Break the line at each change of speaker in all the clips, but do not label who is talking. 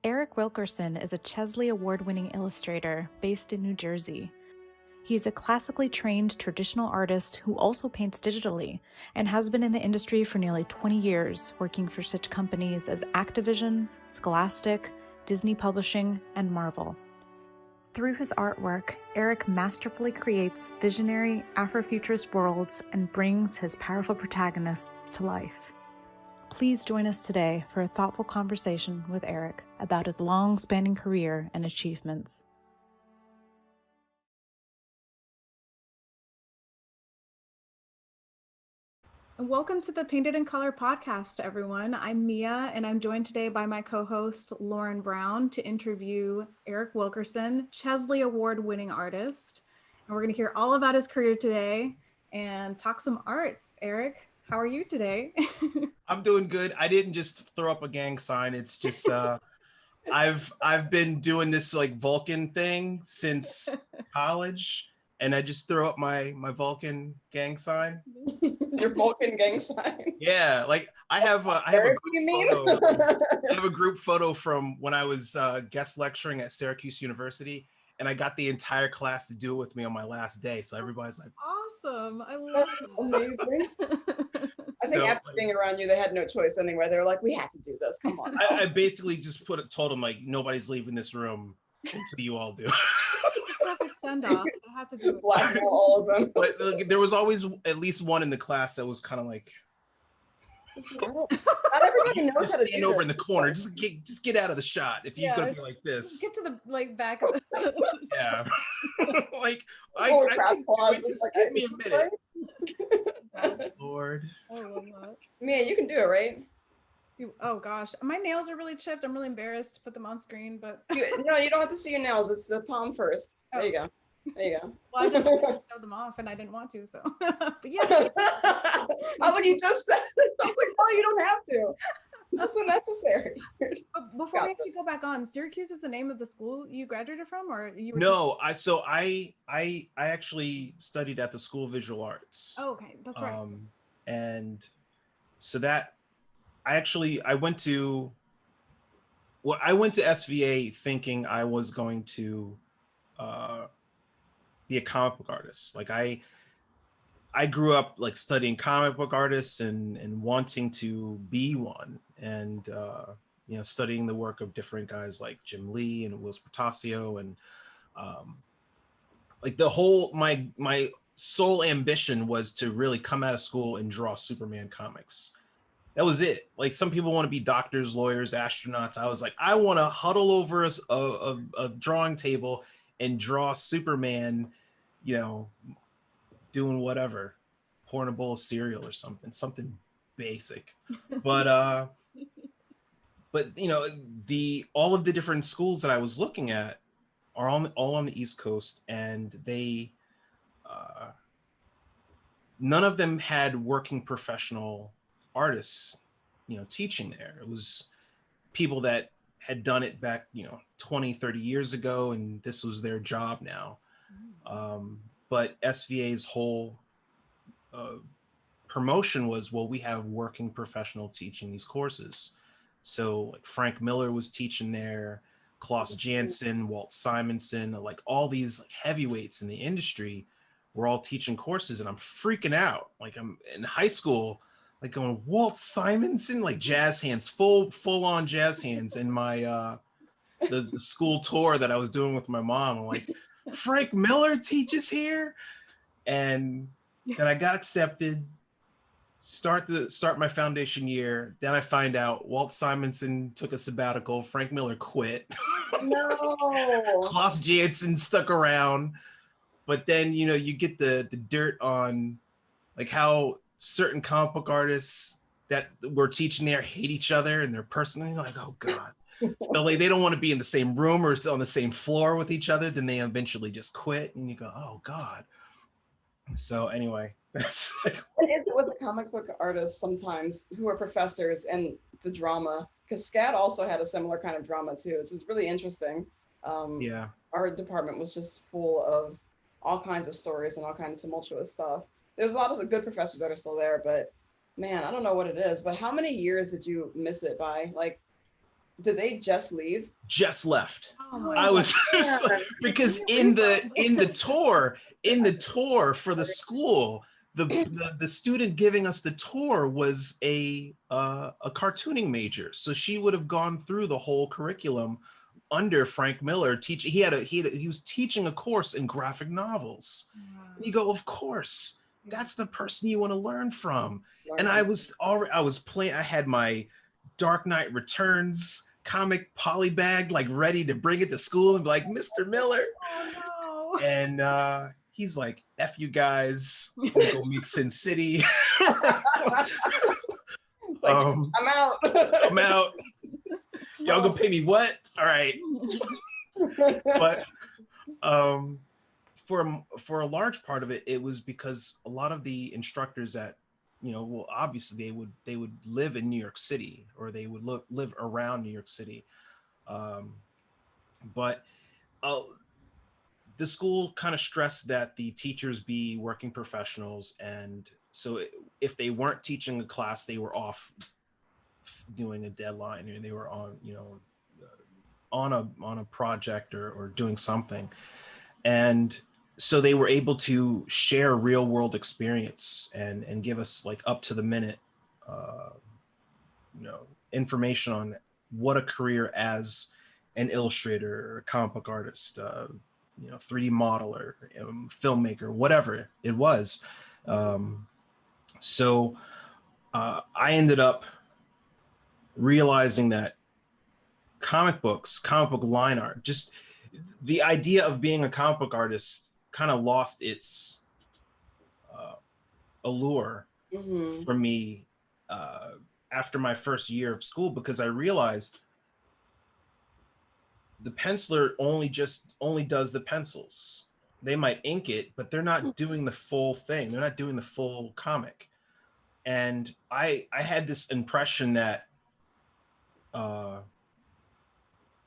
Eric Wilkerson is a Chesley Award-winning illustrator based in New Jersey. He's a classically trained traditional artist who also paints digitally and has been in the industry for nearly 20 years, working for such companies as Activision, Scholastic, Disney Publishing, and Marvel. Through his artwork, Eric masterfully creates visionary Afrofuturist worlds and brings his powerful protagonists to life. Please join us today for a thoughtful conversation with Eric about his long-spanning career and achievements. Welcome to the Painted in Color podcast, everyone. I'm Mia, and I'm joined today by my co-host, Lauren Brown, to interview Eric Wilkerson, Chesley Award-winning artist. And we're going to hear all about his career today and talk some arts. Eric, how are you today?
I'm doing good. I didn't just throw up a gang sign. It's just I've been doing this like Vulcan thing since college, and I just throw up my Vulcan gang sign.
Your Vulcan gang sign.
Yeah, like I have a group photo from when I was guest lecturing at Syracuse University, and I got the entire class to do it with me on my last day. So everybody's like,
awesome. I love it.
Amazing. I think after being around you, they had no choice anyway. They were like, we had to do this. Come on.
I basically just told them like, nobody's leaving this room until you all do.
Perfect send off. I had to do it.
Blackmail all of them.
But there was always at least one in the class that was kind of like,
not everybody knows how to
stand
do
over
this.
in the corner. Just get out of the shot. If you're gonna be like this,
Get to the back of the
yeah. Like
give
me a minute. Lord.
Mia, you can do it, right?
Oh gosh, my nails are really chipped. I'm really embarrassed to put them on screen, but
No, you don't have to see your nails. It's the palm first. There you go. There you go.
Well, I just showed them off and I didn't want to, so but yes.
I was like, you just said it. I was like, oh, you don't have to. That's so necessary.
But before we actually go back on, Syracuse is the name of the school you graduated from, or you were
No, I actually studied at the School of Visual Arts.
Oh, okay, that's right.
And so that I went to SVA thinking I was going to be a comic book artist. Like I grew up like studying comic book artists and wanting to be one, and studying the work of different guys like Jim Lee and Whilce Portacio, and like the whole my sole ambition was to really come out of school and draw Superman comics. That was it. Like some people want to be doctors, lawyers, astronauts. I was like, I want to huddle over a drawing table and draw Superman, doing whatever, pouring a bowl of cereal or something basic. But all of the different schools that I was looking at are all on the East Coast, and they none of them had working professional artists, teaching there. It was people that had done it back, 20, 30 years ago, and this was their job now. But SVA's whole promotion was, well, we have working professional teaching these courses. So like Frank Miller was teaching there, Klaus Janson, Walt Simonson, like all these like heavyweights in the industry were all teaching courses, and I'm freaking out. Like I'm in high school, like going, Walt Simonson, like jazz hands, full on jazz hands in my the school tour that I was doing with my mom. I'm like, Frank Miller teaches here, and then I got accepted. Start my foundation year. Then I find out Walt Simonson took a sabbatical. Frank Miller quit.
No.
Klaus Janson stuck around, but then you get the dirt on like how certain comic book artists that were teaching there hate each other, and they're personally like, oh god. So like they don't want to be in the same room or on the same floor with each other. Then they eventually just quit, and you go, oh god. So anyway, that's like.
What is it with the comic book artists sometimes who are professors and the drama? Because SCAD also had a similar kind of drama too. It's just really interesting.
Yeah.
Our department was just full of all kinds of stories and all kinds of tumultuous stuff. There's a lot of good professors that are still there, but man, I don't know what it is. But how many years did you miss it by? Like, Did they just leave?
Just left.
Oh my
I was
God.
because in the tour for the school, the student giving us the tour was a cartooning major, so she would have gone through the whole curriculum under Frank Miller. He was teaching a course in graphic novels. And you go, of course, that's the person you want to learn from. And I was playing. I had my Dark Knight Returns comic polybag, like ready to bring it to school and be like, Mr. Miller.
Oh no.
And he's like, F you guys, we'll go meet Sin City.
It's like, I'm out.
I'm out. Y'all gonna pay me what? All right. But for a large part of it, it was because a lot of the instructors that, well, obviously they would live in New York City, or they would live around New York City. But the school kind of stressed that the teachers be working professionals. And so if they weren't teaching a class, they were off doing a deadline, or they were on, on a project or doing something. And so they were able to share real world experience and give us like up to the minute, information on what a career as an illustrator or a comic book artist, 3D modeler, filmmaker, whatever it was. So I ended up realizing that comic book line art, just the idea of being a comic book artist kind of lost its allure for me after my first year of school, because I realized the penciler only does the pencils. They might ink it, but they're not doing the full thing. They're not doing the full comic. And I had this impression that I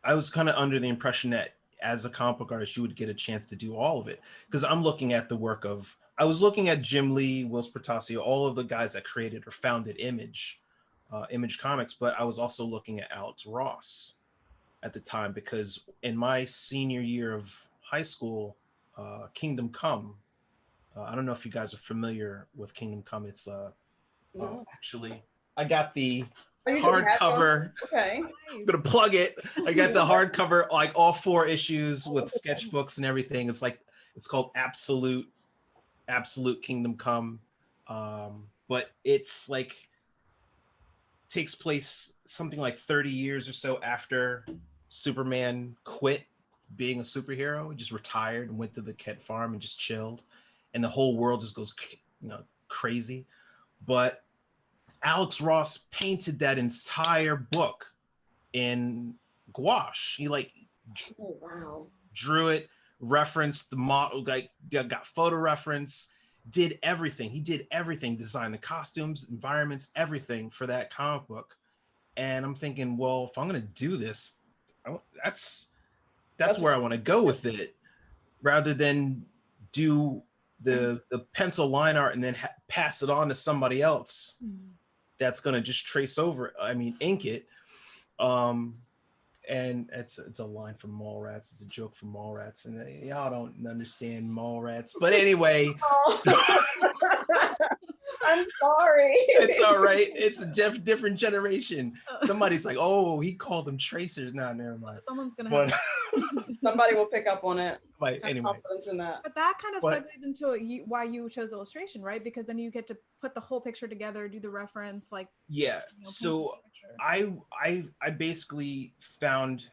was kind of under the impression that as a comic book artist, you would get a chance to do all of it. Because I was looking at Jim Lee, Whilce Portacio, all of the guys that created or founded Image Comics, but I was also looking at Alex Ross at the time, because in my senior year of high school, Kingdom Come, I don't know if you guys are familiar with Kingdom Come. It's
No.
actually, I got the
You just had
hardcover.
Okay.
I'm gonna plug it. I got the hardcover, like all 4 issues with sketchbooks and everything. It's called Absolute Kingdom Come. But it's like takes place something like 30 years or so after Superman quit being a superhero. He just retired and went to the Kent farm and just chilled, and the whole world just goes crazy. But Alex Ross painted that entire book in gouache. He drew it, referenced the model, like got photo reference, did everything. He did everything, designed the costumes, environments, everything for that comic book. And I'm thinking, well, if I'm gonna do this, that's where I want to go with it, rather than do the pencil line art and then pass it on to somebody else that's going to just trace over, ink it. And it's a line from Mallrats. It's a joke from Mallrats, and y'all don't understand Mallrats. But anyway,
I'm sorry.
It's all right. It's a different generation. Somebody's like, oh, he called them tracers. No, never mind.
Someone's gonna have
somebody will pick up on it.
But anyway,
confidence in that.
But that kind of segues into why you chose illustration, right? Because then you get to put the whole picture together, do the reference, like
yeah. So I basically found,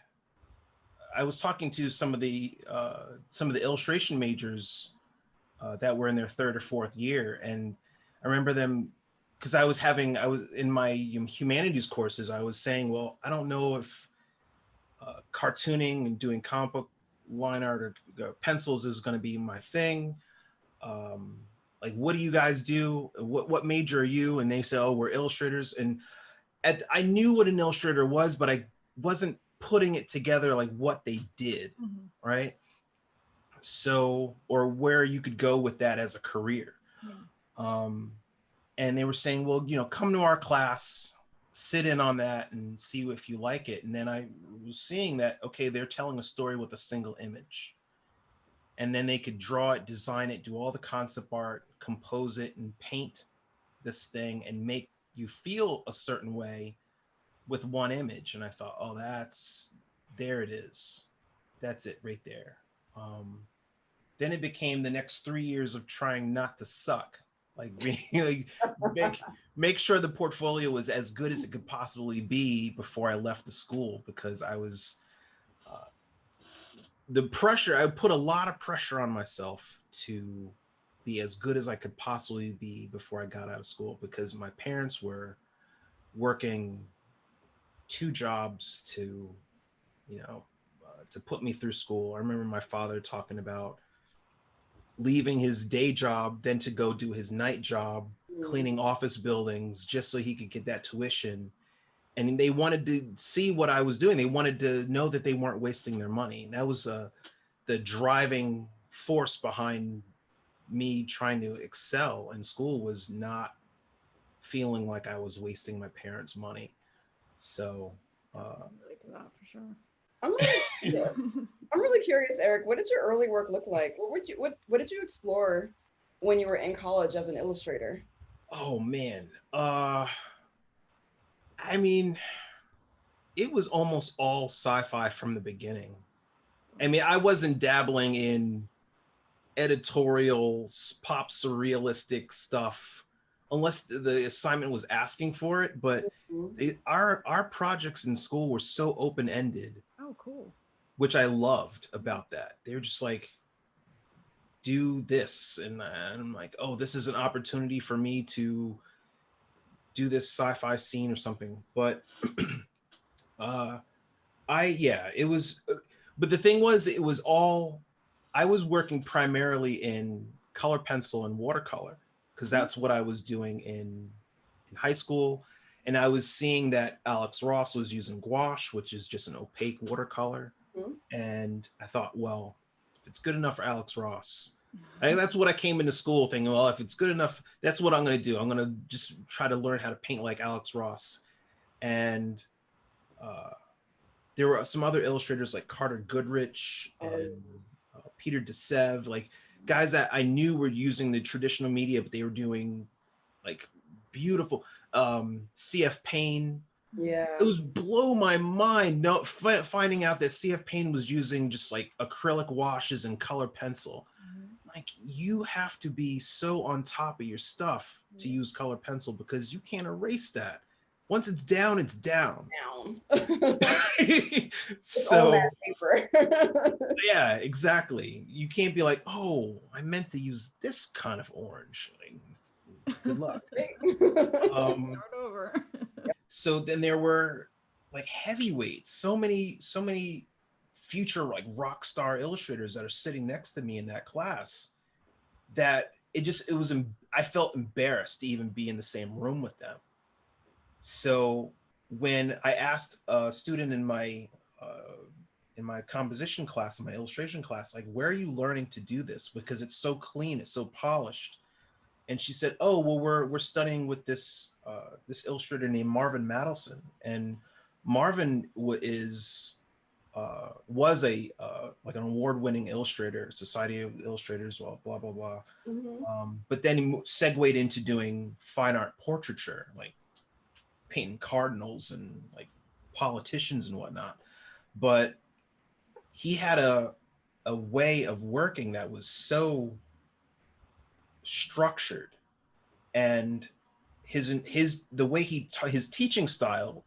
I was talking to some of the illustration majors that were in their 3rd or 4th year, and I remember them, because I was in my humanities courses, I was saying, well, I don't know if cartooning and doing comic book line art or pencils is going to be my thing. Like, what do you guys do? What major are you? And they say, oh, we're illustrators. And I knew what an illustrator was, but I wasn't putting it together like what they did, right? So, or where you could go with that as a career. And they were saying, well, come to our class sit in on that and see if you like it. And then I was seeing that, okay, they're telling a story with a single image. And then they could draw it, design it, do all the concept art, compose it, and paint this thing and make you feel a certain way with one image. And I thought, oh, there it is. That's it right there. Then it became the next 3 years of trying not to suck. Like, like make sure the portfolio was as good as it could possibly be before I left the school, because I was the pressure. I put a lot of pressure on myself to be as good as I could possibly be before I got out of school, because my parents were working 2 jobs to, to put me through school. I remember my father talking about leaving his day job, then to go do his night job, cleaning office buildings just so he could get that tuition. And they wanted to see what I was doing. They wanted to know that they weren't wasting their money. And that was the driving force behind me trying to excel in school, was not feeling like I was wasting my parents' money. So
relate to that for sure.
I'm really curious, Eric. What did your early work look like? What did you explore when you were in college as an illustrator?
Oh man, I mean, it was almost all sci-fi from the beginning. I mean, I wasn't dabbling in editorial, pop surrealistic stuff unless the assignment was asking for it. But our projects in school were so open-ended.
Oh, cool.
Which I loved about that. They were just like, do this. And I'm like, oh, this is an opportunity for me to do this sci-fi scene or something. But it was, but the thing was, I was working primarily in color pencil and watercolor, because that's what I was doing in high school. And I was seeing that Alex Ross was using gouache, which is just an opaque watercolor. And I thought, well, if it's good enough for Alex Ross, I think that's what I came into school thinking, well, if it's good enough, that's what I'm going to do. I'm going to just try to learn how to paint like Alex Ross. And there were some other illustrators like Carter Goodrich and Peter DeSev, like guys that I knew were using the traditional media, but they were doing like beautiful CF Payne.
Yeah,
it was blow my mind finding out that CF Payne was using just like acrylic washes and color pencil. Like, you have to be so on top of your stuff to use color pencil, because you can't erase that. Once it's down, it's down. So
that paper.
yeah, exactly. You can't be like, oh, I meant to use this kind of orange. Like, good luck.
Start over.
So then there were like heavyweights, so many future like rock star illustrators that are sitting next to me in that class, that I felt embarrassed to even be in the same room with them. So when I asked a student in my composition class, in my illustration class, like, where are you learning to do this? Because it's so clean, it's so polished. And she said, oh, well, we're studying with this illustrator named Marvin Madelson. And Marvin was a like an award-winning illustrator, Society of Illustrators, well, blah, blah, blah. But then he segued into doing fine art portraiture, like painting cardinals and like politicians and whatnot. But he had a way of working that was so structured, and the way his teaching style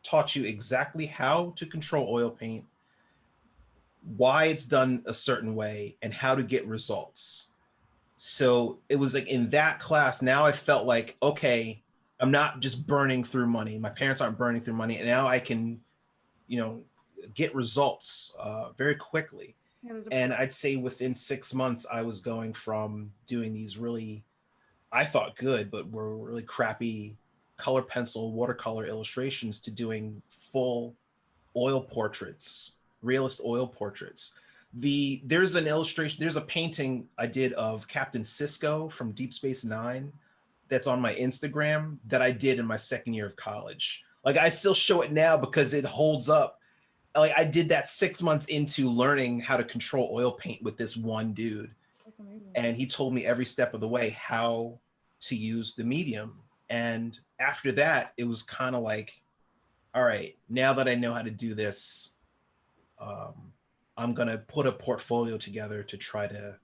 taught you exactly how to control oil paint, why it's done a certain way, and how to get results. So it was like in that class, now I felt like, okay, I'm not just burning through money. My parents aren't burning through money, and now I can, get results very quickly. And I'd say within 6 months, I was going from doing these really, I thought good, but were really crappy color pencil, watercolor illustrations, to doing full oil portraits, realist oil portraits. There's a painting I did of Captain Sisko from Deep Space Nine that's on my Instagram that I did in my second year of college. Like I still show it now because it holds up. Like I did that 6 months into learning how to control oil paint with this one dude.
That's amazing.
And he told me every step of the way how to use the medium. And after that, it was kind of like, all right, now that I know how to do this, I'm gonna put a portfolio together to try to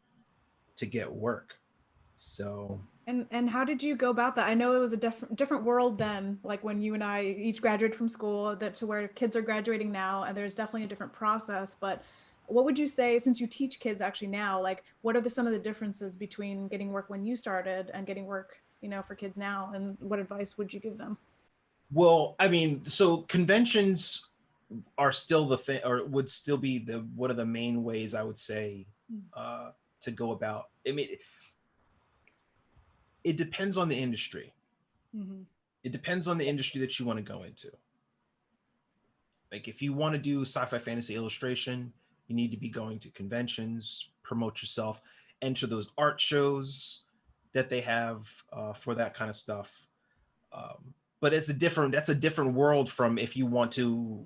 get work. So.
And how did you go about that? I know it was a different world then, like when you and I each graduated from school, that to where kids are graduating now, and there's definitely a different process. But what would you say, since you teach kids actually now, like what are some of the differences between getting work when you started and getting work, for kids now, and what advice would you give them?
Well, I mean, so conventions are still the thing, or would still be one of the main ways I would say to go about. I mean, it depends on the industry.
Mm-hmm.
It depends on the industry that you want to go into. Like if you want to do sci-fi fantasy illustration, you need to be going to conventions, promote yourself, enter those art shows that they have for that kind of stuff. But that's a different world from if you want to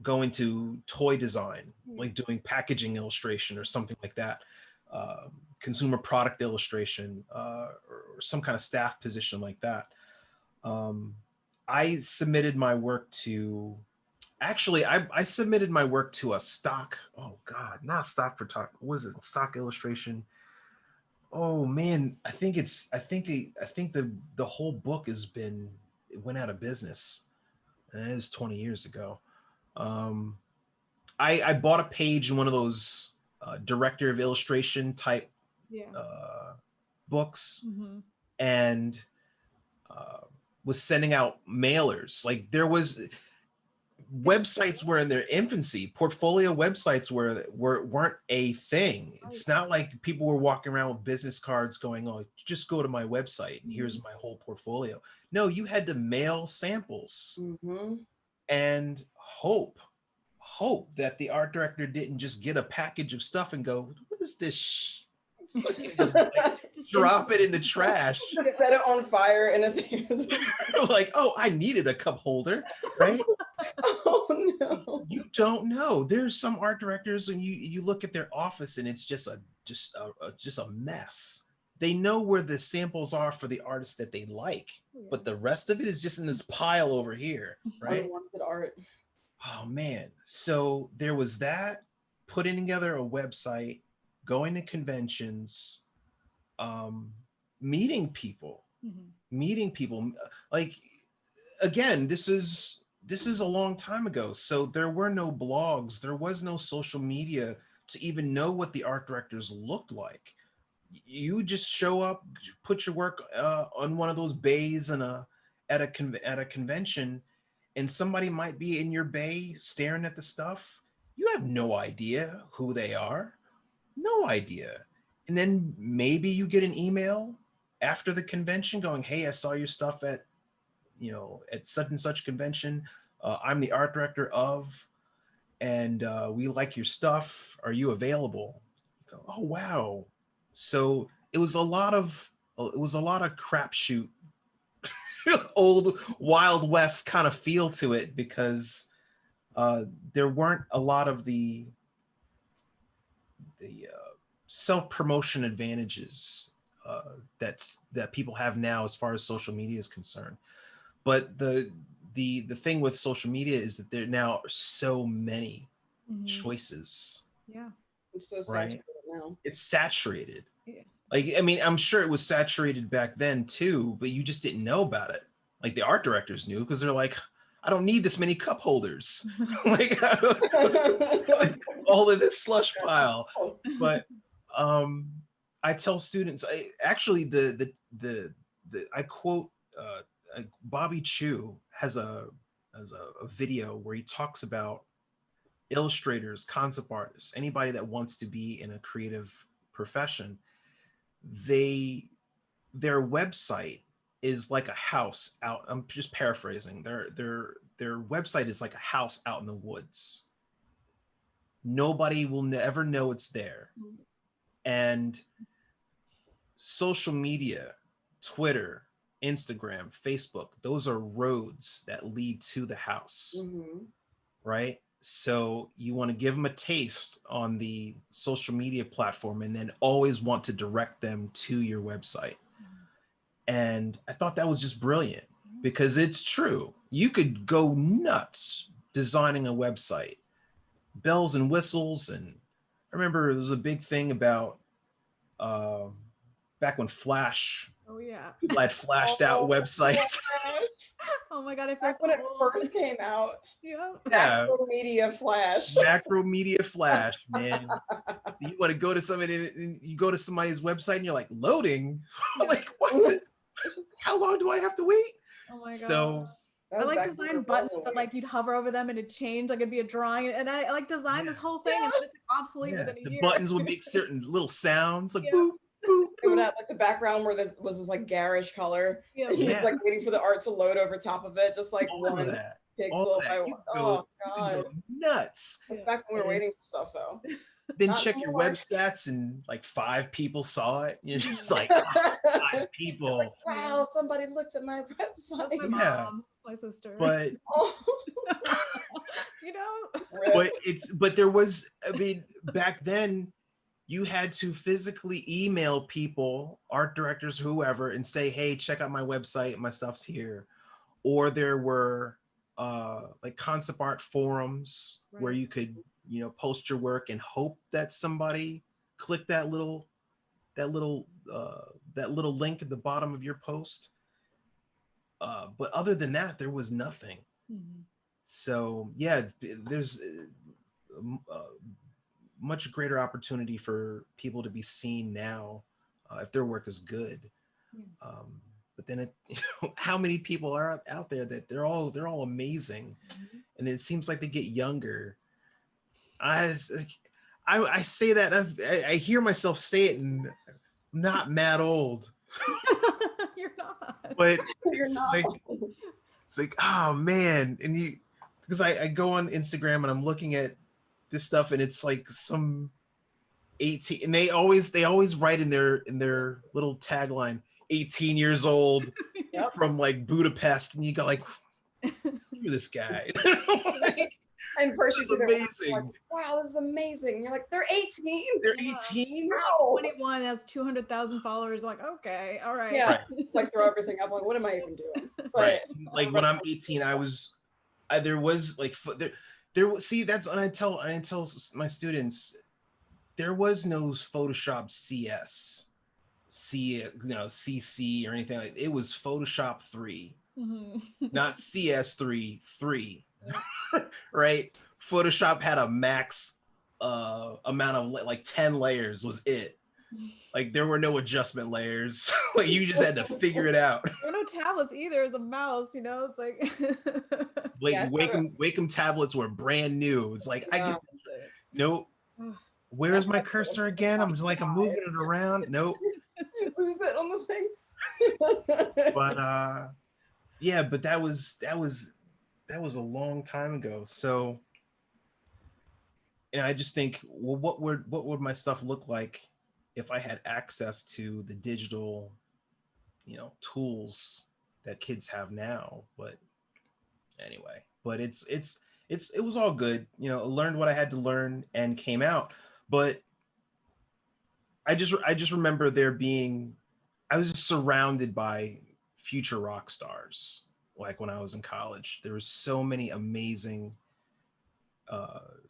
go into toy design, like doing packaging illustration or something like that, consumer product illustration, or some kind of staff position like that. I submitted my work to, actually, I submitted my work to a stock, oh God, not stock photography, what was it, stock illustration? Oh man, I think the whole book it went out of business. And it was 20 years ago. I bought a page in one of those director of illustration type books,
Mm-hmm.
and was sending out mailers. Like there was websites were in their infancy. Portfolio websites weren't a thing. It's not like people were walking around with business cards going, "Oh, just go to my website and here's my whole portfolio." No, you had to mail samples and hope that the art director didn't just get a package of stuff and go, "What is this?" Just drop it in the trash.
Just set it on fire in his hand.
Like, oh, I needed a cup holder, right?
Oh no!
You don't know. There's some art directors, and you look at their office, and it's just a mess. They know where the samples are for the artists that they like, but the rest of it is just in this pile over here, right?
Unwanted art.
Oh man. So there was that, putting together a website, going to conventions, meeting people. Like, again, this is a long time ago. So there were no blogs, there was no social media to even know what the art directors looked like. You just show up, put your work on one of those bays at a convention, and somebody might be in your bay staring at the stuff. You have no idea who they are. No idea. And then maybe you get an email after the convention going, "Hey, I saw your stuff at such and such convention. I'm the art director of, and we like your stuff. Are you available?" You go, "Oh, wow." So it was a lot of crapshoot, old Wild West kind of feel to it, because there weren't a lot of the self-promotion advantages that people have now as far as social media is concerned. But the thing with social media is that there now are so many choices.
Yeah.
It's so saturated now.
It's saturated.
Yeah.
Like, I mean, I'm sure it was saturated back then too, but you just didn't know about it. Like the art directors knew, because they're like, "I don't need this many cup holders." Like, all of this slush pile. But I tell students, I quote Bobby Chu has a video where he talks about illustrators, concept artists, anybody that wants to be in a creative profession. Their website is like a house out. I'm just paraphrasing. Their website is like a house out in the woods. Nobody will ever know it's there. And social media Twitter, Instagram, Facebook, those are roads that lead to the house, right? So you want to give them a taste on the social media platform and then always want to direct them to your website. And I thought that was just brilliant because it's true. You could go nuts designing a website, bells and whistles. And I remember there was a big thing about back when Flash, people had flashed out websites.
Oh my God, I feel
Back when it first came out.
Yeah.
Macro Media Flash.
Macro Media Flash, man. You want to go to somebody, and you go to somebody's website and you're like, loading? Like, what is it? How long do I have to wait?
Oh my God.
So
I like design buttons that like you'd hover over them and it'd change, like it'd be a drawing, and I like design this whole thing and then it's obsolete within a year.
The buttons would make certain little sounds like boop, boop,
it would have like the background where this was this like garish color. And he was like waiting for the art to load over top of it, just like
all
one
that.
pixel by one. Oh God.
Go nuts.
Back when we were waiting for stuff though.
Then check your web stats and like 5 people saw it. You're just like, oh, 5 people.
Like, wow, somebody looked at my website.
That's my mom. That's my sister.
But
you know.
But there was, I mean, back then you had to physically email people, art directors, whoever, and say, hey, check out my website, my stuff's here. Or there were like concept art forums where you could, you know, post your work and hope that somebody clicked that little link at the bottom of your post. But other than that, there was nothing. So yeah, there's much greater opportunity for people to be seen now if their work is good. But then how many people are out there that they're all amazing, and it seems like they get younger. I say that I hear myself say it, and I'm not mad old.
You're not.
But
You're not.
It's like, oh man, and because I go on Instagram and I'm looking at this stuff, and it's like some 18, and they always write in their little tagline, 18 years old from like Budapest, and you go like, screw this guy. Like,
and first you see
amazing.
like, wow, this is amazing. And you're like, they're 18.
They're 18.
Wow.
21 has 200,000 followers. Like, okay, all right.
Yeah, it's like throw everything up. Like, what am I even doing? But,
right. Like when I'm 18, there was like see, that's when I tell my students, there was no Photoshop CC or anything like. It was Photoshop 3, not CS3. Right? Photoshop had a max amount of like 10 layers was it. Like there were no adjustment layers. Like you just had to figure it out.
There were no tablets either as a mouse, you know. It's like
Wacom tablets were brand new. It's like nope. Where's my cursor again? I'm moving it around. Nope.
You lose it on the thing.
But yeah, but that was a long time ago. So, and I just think, well, what would my stuff look like if I had access to the digital, you know, tools that kids have now? But anyway, but it was all good. You know, I learned what I had to learn and came out. But I just remember I was just surrounded by future rock stars. Like when I was in college, there were so many amazing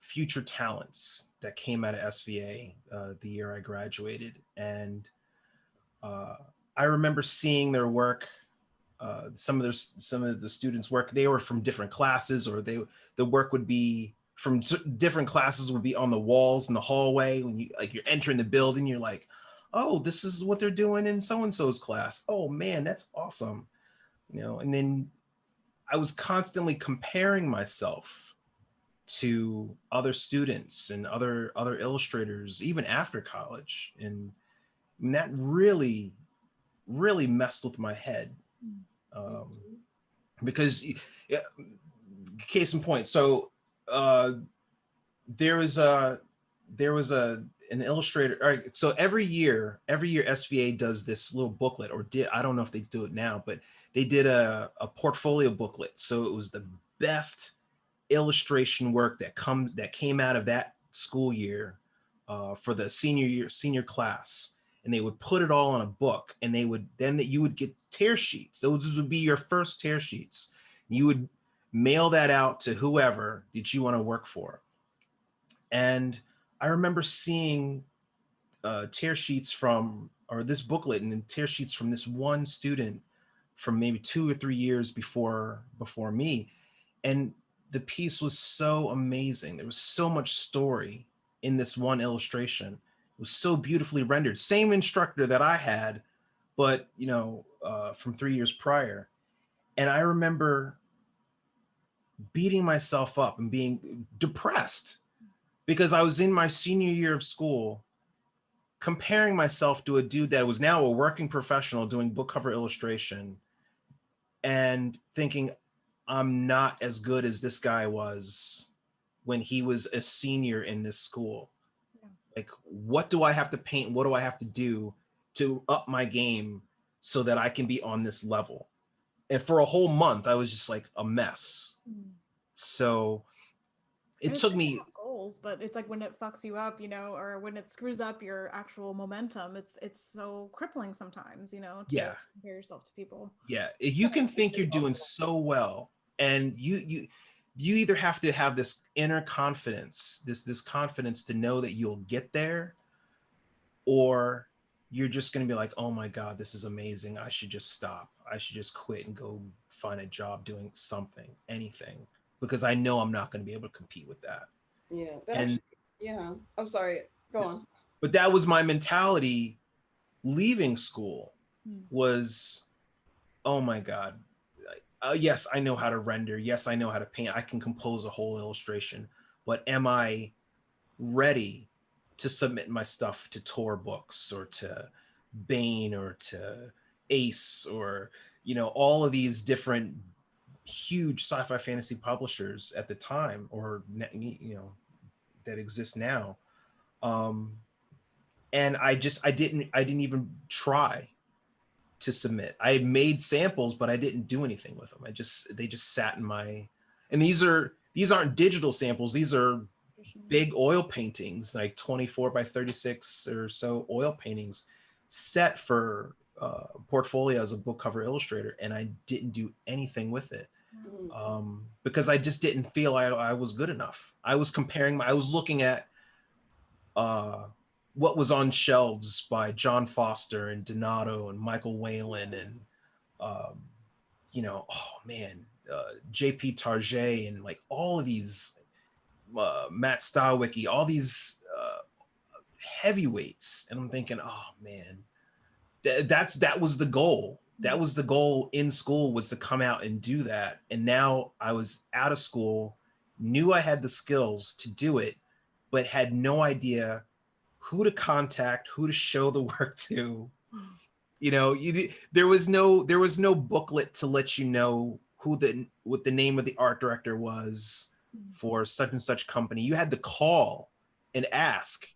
future talents that came out of SVA the year I graduated. And I remember seeing their work, some of the students' work. They were from different classes, or the work would be from different classes, would be on the walls in the hallway. When you're entering the building, you're like, oh, this is what they're doing in so-and-so's class. Oh man, that's awesome. You know, and then I was constantly comparing myself to other students and other illustrators, even after college. And that really, really messed with my head. Because, case in point, so there was an illustrator. All right, so every year SVA does this little booklet, or did, I don't know if they do it now, but they did a portfolio booklet. So it was the best illustration work that came out of that school year for the senior class, and they would put it all in a book, and you would get tear sheets. Those would be your first tear sheets. You would mail that out to whoever that you want to work for. And I remember seeing tear sheets or this booklet, and then tear sheets from this one student from maybe 2 or 3 years before me. And the piece was so amazing. There was so much story in this one illustration. It was so beautifully rendered. Same instructor that I had, but from 3 years prior. And I remember beating myself up and being depressed because I was in my senior year of school, comparing myself to a dude that was now a working professional doing book cover illustration, and thinking, I'm not as good as this guy was when he was a senior in this school. Yeah. Like, what do I have to paint? What do I have to do to up my game so that I can be on this level? And for a whole month, I was just like a mess. So it took me
goals, but it's like when it fucks you up, or when it screws up your actual momentum, it's so crippling sometimes, to compare yourself to people.
Yeah, you can think you're doing so well, and you either have to have this inner confidence, this confidence to know that you'll get there, or you're just going to be like, oh my God, this is amazing. I should just stop. I should just quit and go find a job doing something, anything, because I know I'm not going to be able to compete with that.
Yeah. I'm sorry. Go on.
But that was my mentality leaving school was, oh my God. Yes, I know how to render. Yes, I know how to paint. I can compose a whole illustration, but am I ready to submit my stuff to Tor Books or to Bain or to Ace or, all of these different huge sci-fi fantasy publishers at the time, or, that exist now. And I didn't even try to submit. I made samples, but I didn't do anything with them. They just sat in my, and these aren't digital samples. These are big oil paintings, like 24 by 36 or so oil paintings set for portfolio as a book cover illustrator. And I didn't do anything with it because I just didn't feel I was good enough. I was looking at what was on shelves by John Foster and Donato and Michael Whalen and, J.P. Target and like all of these, Matt Stawicki, all these heavyweights. And I'm thinking, oh man, that was the goal. That was the goal in school, was to come out and do that. And now I was out of school, knew I had the skills to do it, but had no idea who to contact, who to show the work to. There was no booklet to let you know what the name of the art director was for such and such company. You had to call and ask,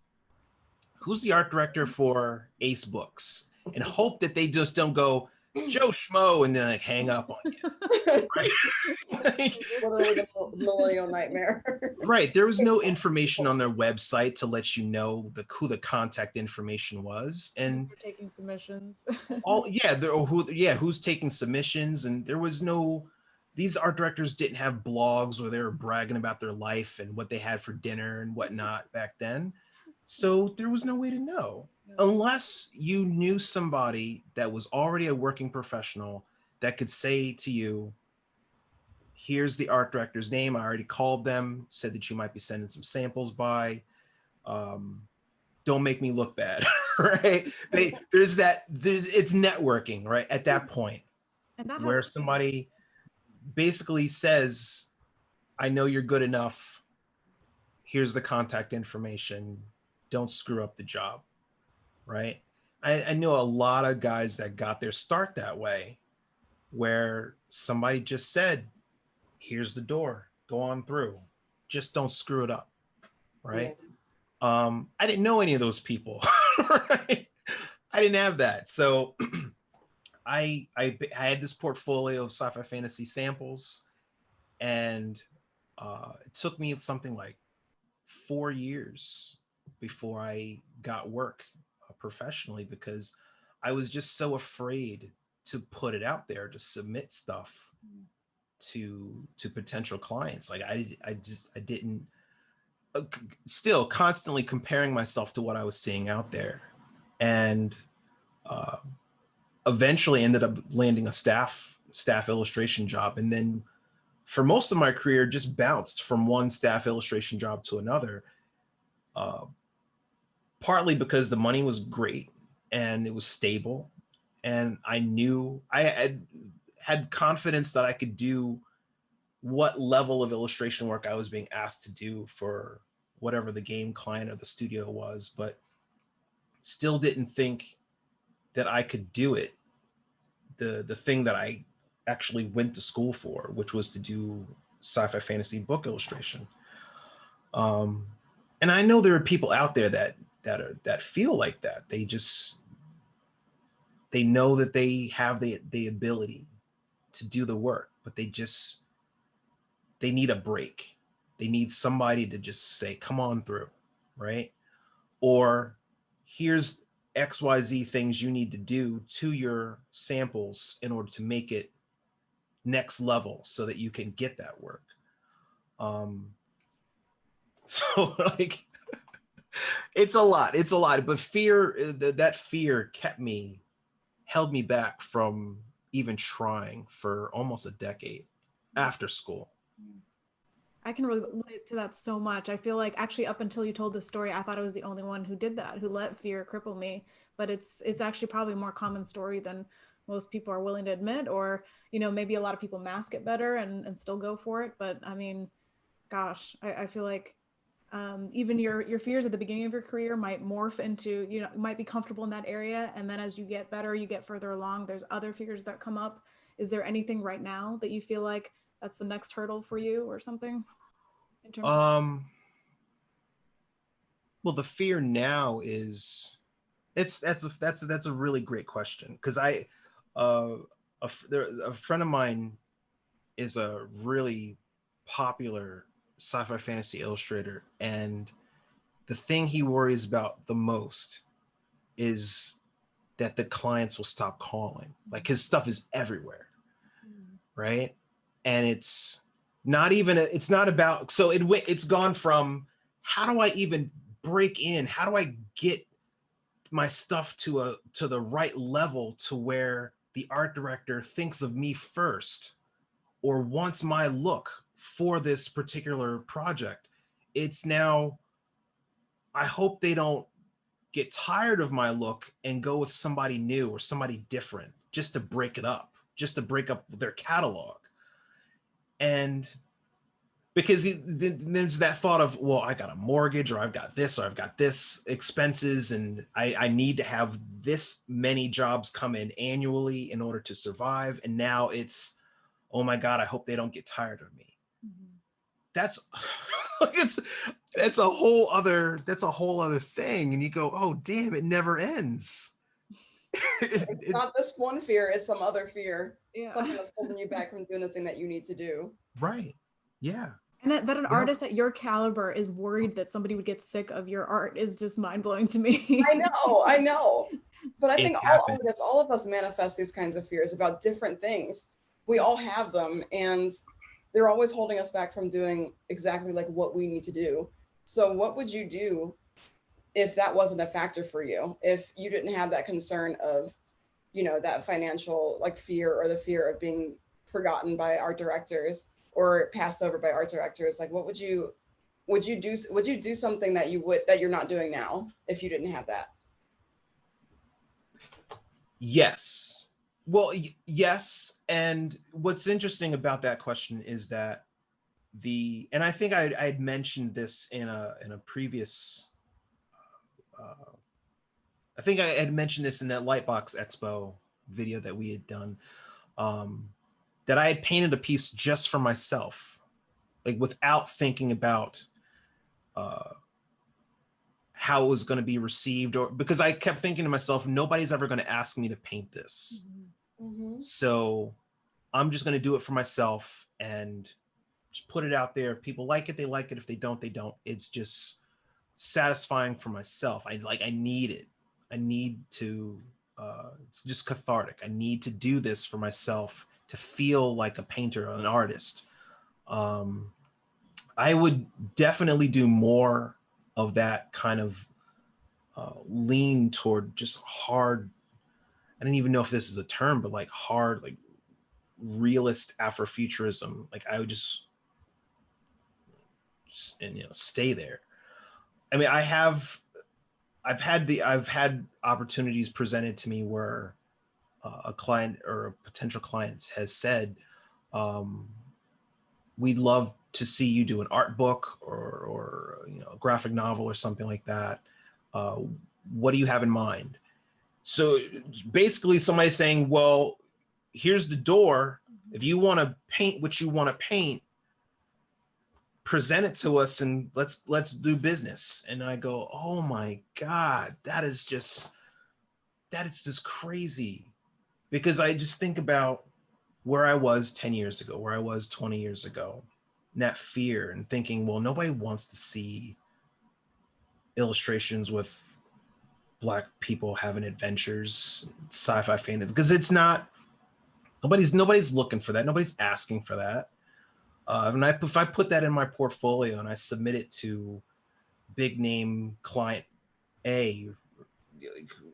who's the art director for Ace Books, and hope that they just don't go Joe Schmo and then like hang up on you. Right?
Literally the millennial nightmare.
Right. There was no information on their website to let you know who the contact information was, and
you're taking submissions.
Who's taking submissions, and there was no. These art directors didn't have blogs where they were bragging about their life and what they had for dinner and whatnot back then. So there was no way to know unless you knew somebody that was already a working professional that could say to you, here's the art director's name. I already called them, said that you might be sending some samples by. Don't make me look bad, right? It's networking, right? At that point, where somebody basically says, I know you're good enough. Here's the contact information. Don't screw up the job, right? I know a lot of guys that got their start that way, where somebody just said, here's the door, go on through. Just don't screw it up, right? I didn't know any of those people. Right? I didn't have that. So I had this portfolio of sci-fi fantasy samples, and it took me something like 4 years before I got work professionally, because I was just so afraid to put it out there, to submit stuff to potential clients. Like I didn't still constantly comparing myself to what I was seeing out there, and uh, eventually ended up landing a staff illustration job, and then for most of my career just bounced from one staff illustration job to another, uh, partly because the money was great and it was stable, and I knew I had confidence that I could do what level of illustration work I was being asked to do for whatever the game client or the studio was, but still didn't think that I could do it, the thing that I actually went to school for, which was to do sci-fi fantasy book illustration. And I know there are people out there that feel like that. They know that they have the ability to do the work, but they need a break. They need somebody to just say, come on through, right? Or here's XYZ things you need to do to your samples in order to make it next level so that you can get that work. So like, it's a lot, but fear, that fear held me back from even trying for almost a decade after school.
I can relate to that so much. I feel like actually up until you told the story, I thought I was the only one who did that, who let fear cripple me. But it's actually probably a more common story than most people are willing to admit, or, you know, maybe a lot of people mask it better and still go for it. But I mean, gosh, I feel like even your fears at the beginning of your career might morph into, you know, you might be comfortable in that area. And then as you get better, you get further along, there's other fears that come up. Is there anything right now that you feel like that's the next hurdle for you or something in terms of?
Well, the fear now is, that's a really great question, because a friend of mine is a really popular sci-fi fantasy illustrator, and the thing he worries about the most is that the clients will stop calling. Like, his stuff is everywhere, right? And it's not about, so it's gone from, how do I even break in? How do I get my stuff to the right level to where the art director thinks of me first or wants my look for this particular project? It's now, I hope they don't get tired of my look and go with somebody new or somebody different just to break it up, just to break up their catalog. And because there's that thought of, well, I got a mortgage, or I've got this, or I've got this expenses, and I need to have this many jobs come in annually in order to survive. And now it's, oh my God, I hope they don't get tired of me. Mm-hmm. That's that's a whole other thing. And you go, oh damn, it never ends.
It's not this one fear, it's some other fear. Yeah. Something that's holding you back from doing the thing that you need to do.
Right. Yeah.
And that an artist at your caliber is worried that somebody would get sick of your art is just mind-blowing to me.
I know. But I think all of us manifest these kinds of fears about different things. We all have them, and they're always holding us back from doing exactly like what we need to do. So what would you do if that wasn't a factor for you? If you didn't have that concern of, you know, that financial like fear, or the fear of being forgotten by art directors or passed over by art directors, like what would you do something that you're not doing now if you didn't have that?
Yes. Well, yes. And what's interesting about that question is that and I think I had mentioned this in a previous, I think I had mentioned this in that Lightbox Expo video that we had done, that I had painted a piece just for myself, like without thinking about how it was going to be received, or because I kept thinking to myself, nobody's ever going to ask me to paint this. So I'm just going to do it for myself and just put it out there. If people like it, they like it. If they don't, they don't. It's just satisfying for myself. I need it. I need to, it's just cathartic. I need to do this for myself to feel like a painter, an artist. I would definitely do more of that kind of lean toward just hard. I don't even know if this is a term, but like hard, like realist Afrofuturism. Like I would just and stay there. I mean, I've had opportunities presented to me where a client or a potential client has said, we'd love to see you do an art book or a graphic novel or something like that. What do you have in mind? So basically somebody's saying, well, here's the door. If you want to paint what you want to paint, present it to us and let's do business. And I go, oh my God, that is just crazy. Because I just think about where I was 10 years ago, where I was 20 years ago, and that fear, and thinking, well, nobody wants to see illustrations with Black people having adventures, sci-fi fantasy, because it's not, nobody's looking for that. Nobody's asking for that. And if I put that in my portfolio and I submit it to big name client A,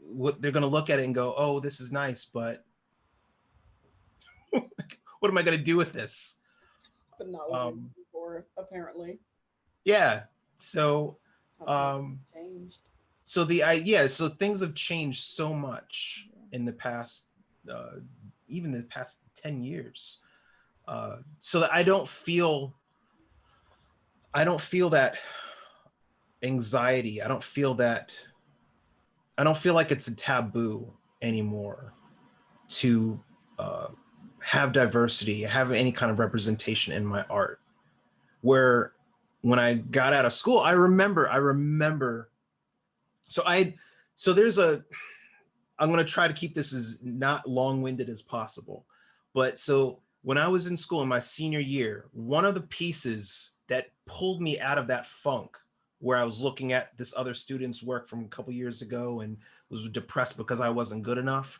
what they're going to look at it and go, oh, this is nice, but what am I going to do with this?
But not what I'm looking for, apparently.
Yeah. So,
changed.
So things have changed so much in the past, even the past 10 years. So that I don't feel that anxiety. I don't feel like it's a taboo anymore to have diversity, have any kind of representation in my art. Where when I got out of school, I remember. I'm going to try to keep this as not long-winded as possible. But so when I was in school in my senior year, one of the pieces that pulled me out of that funk where I was looking at this other student's work from a couple years ago and was depressed because I wasn't good enough.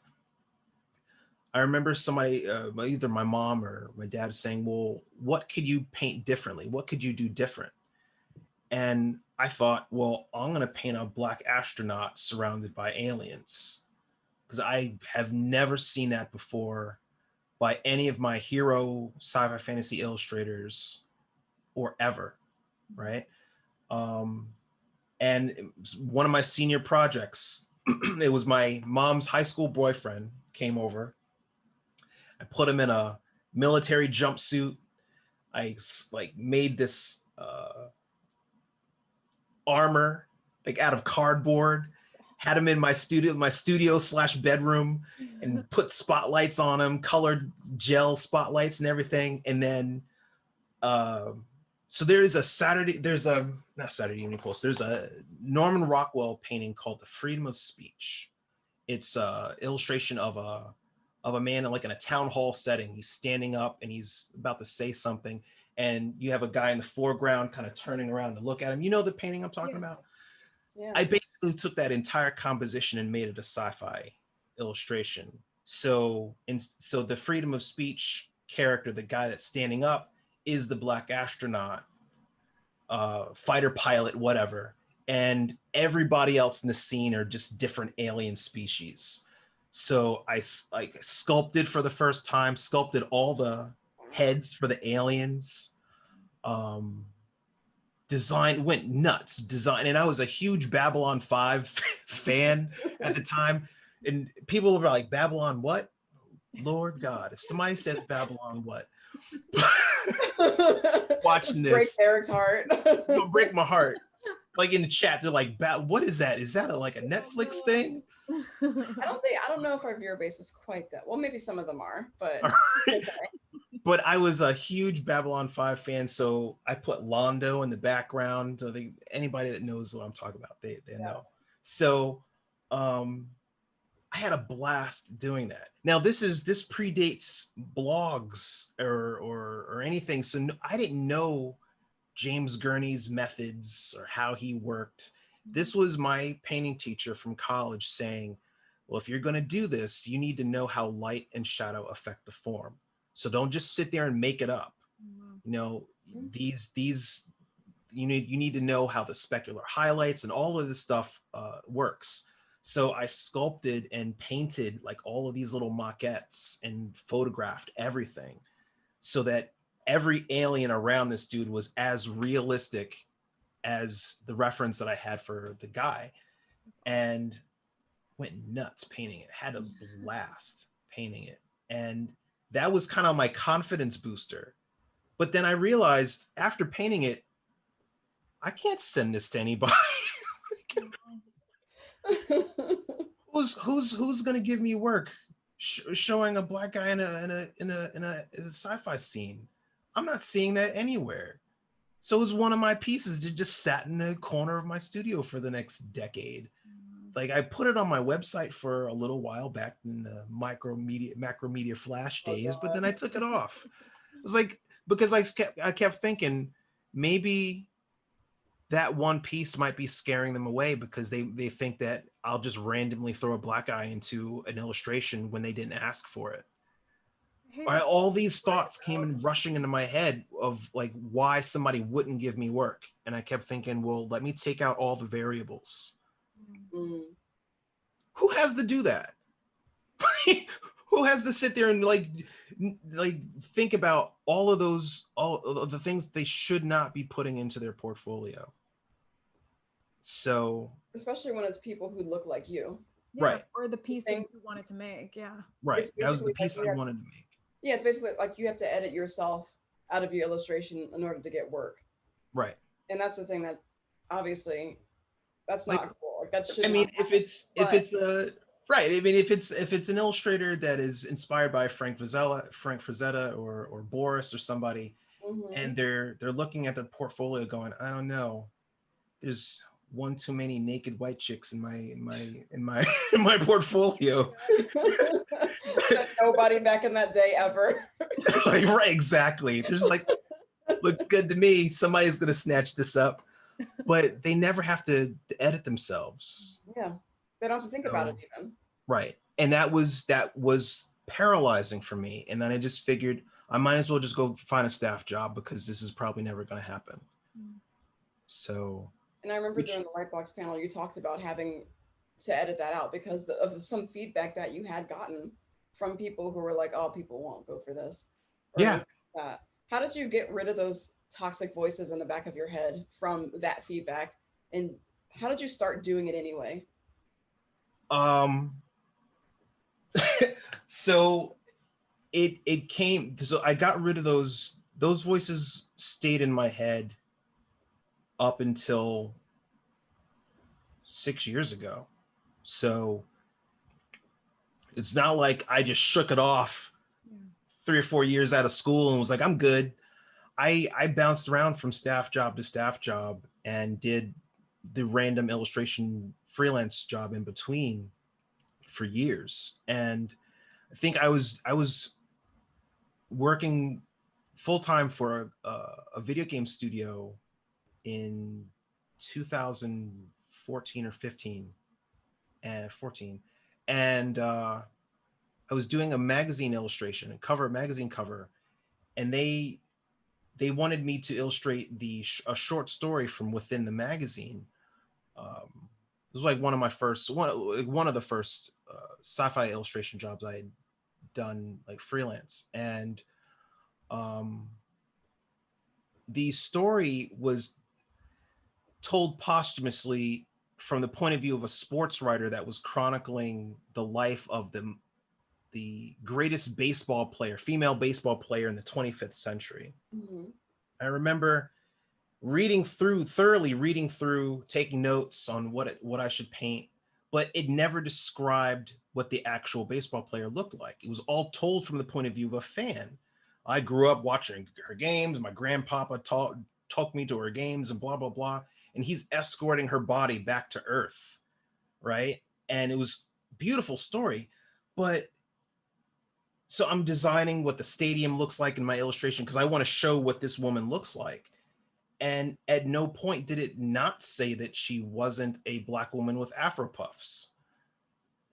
I remember somebody, either my mom or my dad, saying, well, what could you paint differently? What could you do different? And I thought, well, I'm going to paint a Black astronaut surrounded by aliens, because I have never seen that before by any of my hero sci-fi fantasy illustrators or ever, right? And it was one of my senior projects, it was my mom's high school boyfriend came over. I put him in a military jumpsuit. I made this armor out of cardboard, had him in my studio / bedroom, and put spotlights on him, colored gel spotlights and everything. And then so there's a Norman Rockwell painting called The Freedom of Speech. It's a illustration of a man in a town hall setting. He's standing up and he's about to say something, and you have a guy in the foreground kind of turning around to look at him. You know the painting I'm talking about? Yeah. I basically took that entire composition and made it a sci-fi illustration. So the freedom of speech character, the guy that's standing up, is the Black astronaut, fighter pilot, whatever. And everybody else in the scene are just different alien species. So I sculpted for the first time, sculpted all the heads for the aliens. Went nuts. And I was a huge Babylon 5 fan at the time. And people were like, Babylon what? Lord God, if somebody says Babylon what? Watching this.
Break Eric's heart.
It'll break my heart. In the chat, they're like, what is that? Is that a Netflix thing?
I don't know if our viewer base is quite that. Well, maybe some of them are, but okay.
But I was a huge Babylon 5 fan, so I put Londo in the background. So anybody that knows what I'm talking about, they know. So I had a blast doing that. Now this predates blogs or anything, so I didn't know James Gurney's methods or how he worked. This was my painting teacher from college saying, well, if you're going to do this, you need to know how light and shadow affect the form. So don't just sit there and make it up. You know, these you need to know how the specular highlights and all of this stuff works. So I sculpted and painted like all of these little maquettes and photographed everything so that every alien around this dude was as realistic as the reference that I had for the guy, and went nuts painting it. Had a blast painting it. And that was kind of my confidence booster. But then I realized after painting it, I can't send this to anybody. Who's gonna give me work showing a black guy in a sci-fi scene? I'm not seeing that anywhere. So it was one of my pieces that just sat in the corner of my studio for the next decade. Like I put it on my website for a little while back in the macromedia flash days, but then I took it off. It was like, because I kept thinking maybe that one piece might be scaring them away because they think that I'll just randomly throw a black eye into an illustration when they didn't ask for it. All these thoughts came in rushing into my head of like why somebody wouldn't give me work. And I kept thinking, well, let me take out all the variables. Who has to do that? Who has to sit there and like think about all of the things they should not be putting into their portfolio? So
especially when it's people who look like you,
right? Or the piece that you wanted to make,
right. That was the piece I wanted to make.
Yeah, it's basically like you have to edit yourself out of your illustration in order to get work.
Right.
And that's the thing that obviously that's not cool. Like that should.
I mean, if it's right. I mean, if it's an illustrator that is inspired by Frank Frazetta or Boris or somebody, and they're looking at their portfolio going, I don't know, there's one too many naked white chicks in my portfolio.
Nobody back in that day ever.
Like, right, exactly. There's like, looks good to me. Somebody's gonna snatch this up, but they never have to edit themselves.
Yeah, they don't have to think about it even.
Right, and that was paralyzing for me. And then I just figured I might as well just go find a staff job because this is probably never going to happen. So.
And I remember during the Lightbox panel, you talked about having to edit that out because of some feedback that you had gotten from people who were like, oh, people won't go for this.
Yeah.
That. How did you get rid of those toxic voices in the back of your head from that feedback? And how did you start doing it anyway?
So it came, so I got rid of those voices stayed in my head up until 6 years ago. So it's not like I just shook it off 3 or 4 years out of school and was like, I'm good. I bounced around from staff job to staff job and did the random illustration freelance job in between for years. And I think I was working full-time for a video game studio in 2014 or 15 and 14. And I was doing a magazine illustration, a magazine cover, and they wanted me to illustrate a short story from within the magazine. This was like one of the first sci-fi illustration jobs I had done like freelance. And the story was told posthumously from the point of view of a sports writer that was chronicling the life of the greatest female baseball player in the 25th century. I remember thoroughly reading through, taking notes on what I should paint, but it never described what the actual baseball player looked like. It was all told from the point of view of a fan. I grew up watching her games. My grandpapa took me to her games and blah, blah, blah. And he's escorting her body back to Earth, right? And it was a beautiful story. But so I'm designing what the stadium looks like in my illustration because I want to show what this woman looks like. And at no point did it not say that she wasn't a Black woman with Afro puffs.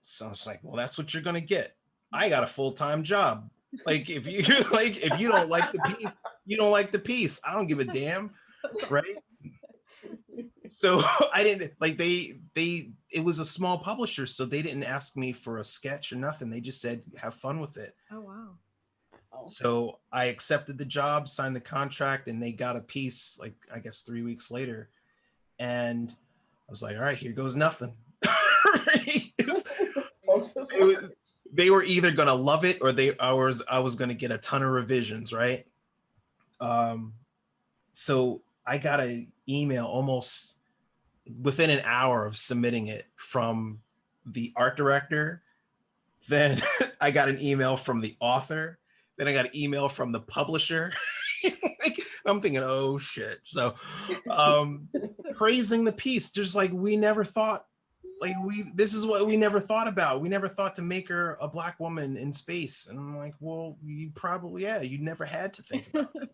So I was like, well, that's what you're going to get. I got a full-time job. Like, if you if you don't like the piece, you don't like the piece. I don't give a damn, right? So I didn't like it was a small publisher, so they didn't ask me for a sketch or nothing. They just said, have fun with it.
Oh, wow.
So I accepted the job, signed the contract, and they got a piece like, I guess 3 weeks later. And I was like, all right, here goes nothing. They were either gonna love it or I was gonna get a ton of revisions, right? So I got an email almost within an hour of submitting it from the art director. Then I got an email from the author. Then I got an email from the publisher. I'm thinking, oh shit. So praising the piece, just like we never thought, like this is what we never thought about. We never thought to make her a Black woman in space. And I'm like, well, you probably, yeah, you never had to think about it.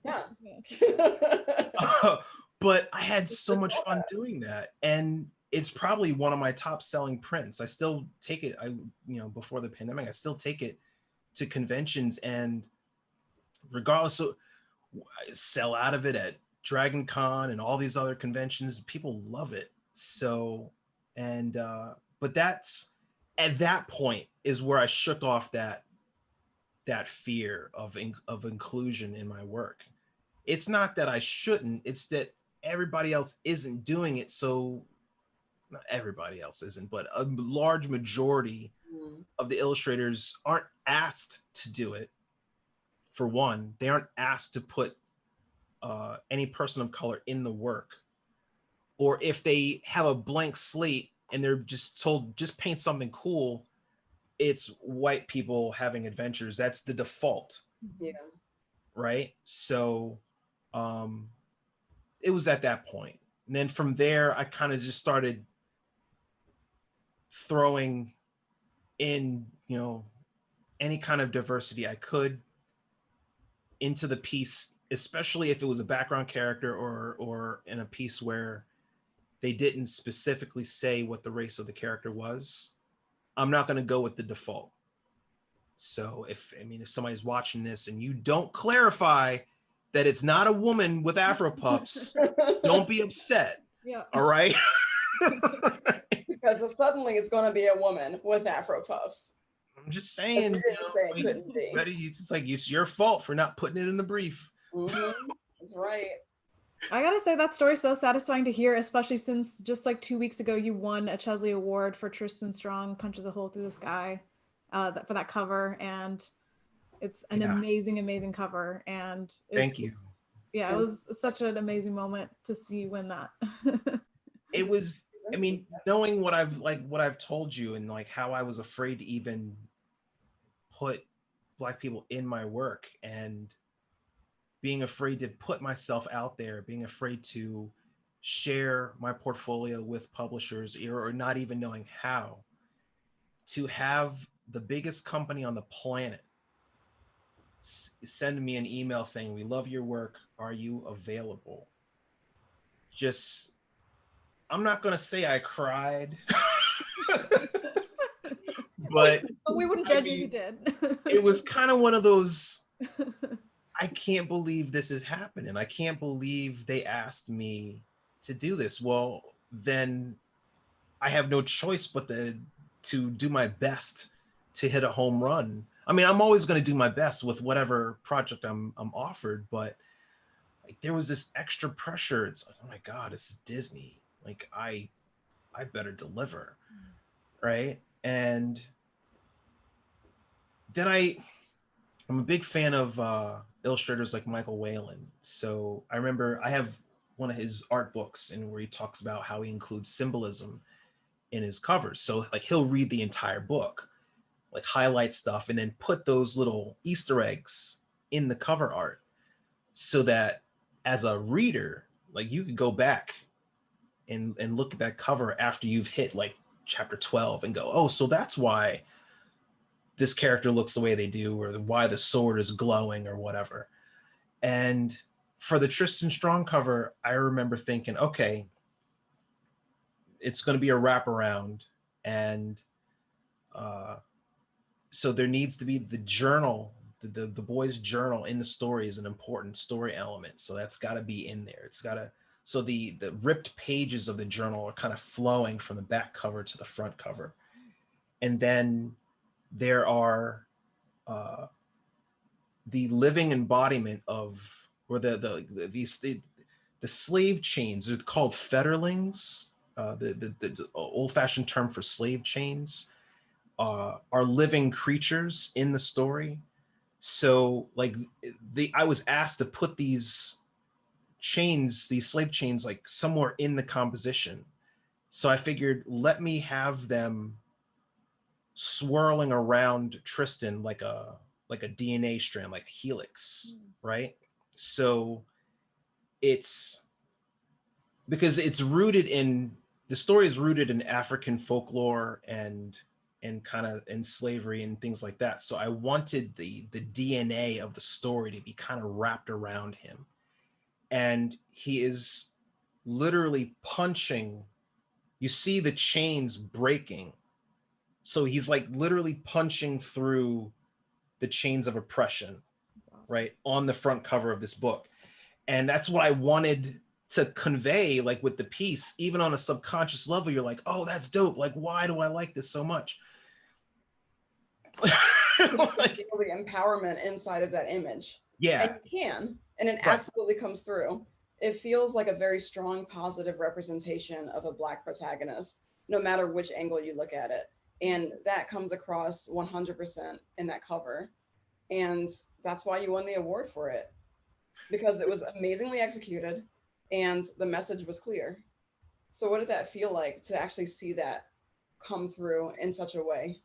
Yeah. But I had so much fun doing that. And it's probably one of my top selling prints. I still take it, before the pandemic, I still take it to conventions, and regardless of, I sell out of it at Dragon Con and all these other conventions. People love it. So, and but that's, at that point is where I shook off that fear of inclusion in my work. It's not that I shouldn't, it's that everybody else isn't doing it. So not everybody else isn't, but a large majority of the illustrators aren't asked to do it. For one, they aren't asked to put any person of color in the work. Or if they have a blank slate and they're just told, just paint something cool, it's white people having adventures. That's the default.
Yeah.
Right? So it was at that point. And then from there, I kind of just started throwing in, any kind of diversity I could into the piece, especially if it was a background character or in a piece where they didn't specifically say what the race of the character was. I'm not going to go with the default. So if somebody's watching this and you don't clarify that it's not a woman with Afro puffs, don't be upset.
Yeah.
All right.
Because suddenly it's going to be a woman with Afro puffs.
I'm just saying.
It couldn't be.
It's like, it's your fault for not putting it in the brief.
Mm-hmm. That's right.
I gotta say that story's so satisfying to hear, especially since just like 2 weeks ago you won a Chesley Award for Tristan Strong Punches a Hole Through the Sky for that cover, and it's an amazing cover. And
thank you.
Yeah, it was such an amazing moment to see you win that.
It was, knowing what I've told you, and like how I was afraid to even put Black people in my work, and being afraid to put myself out there, being afraid to share my portfolio with publishers, or not even knowing how, to have the biggest company on the planet send me an email saying, we love your work, are you available? Just, I'm not going to say I cried, but
we wouldn't judge you if you did.
It was kind of one of those, I can't believe this is happening. I can't believe they asked me to do this. Well, then I have no choice but to do my best to hit a home run. I'm always going to do my best with whatever project I'm offered, but like, there was this extra pressure. It's like, oh my God, this is Disney. Like, I better deliver, right? And then I'm a big fan of illustrators like Michael Whalen. So I remember I have one of his art books, and where he talks about how he includes symbolism in his covers. So like, he'll read the entire book, like highlight stuff, and then put those little Easter eggs in the cover art, so that as a reader, like you could go back and look at that cover after you've hit like chapter 12 and go, oh, so that's why this character looks the way they do, or why the sword is glowing or whatever. And for the Tristan Strong cover, I remember thinking, okay, it's going to be a wraparound. And so there needs to be the journal, the boy's journal in the story is an important story element. So that's got to be in there. It's got to, so the ripped pages of the journal are kind of flowing from the back cover to the front cover. And then there are the living embodiment of, or the slave chains are called fetterlings. The old-fashioned term for slave chains are living creatures in the story. So like I was asked to put these chains, these slave chains, like somewhere in the composition. So I figured, let me have them swirling around Tristan like a DNA strand, like a helix, right? So it's because it's rooted in, the story is rooted in African folklore and kind of in slavery and things like that. So I wanted the DNA of the story to be kind of wrapped around him. And he is literally punching, you see the chains breaking. So he's like literally punching through the chains of oppression, awesome, right, on the front cover of this book. And that's what I wanted to convey, like with the piece, even on a subconscious level, you're like, oh, that's dope. Like, why do I like this so much?
Like, the empowerment inside of that image.
Yeah.
And you can, and it absolutely comes through. It feels like a very strong, positive representation of a Black protagonist, no matter which angle you look at it. And that comes across 100% in that cover. And that's why you won the award for it, because it was amazingly executed and the message was clear. So what did that feel like to actually see that come through in such a way?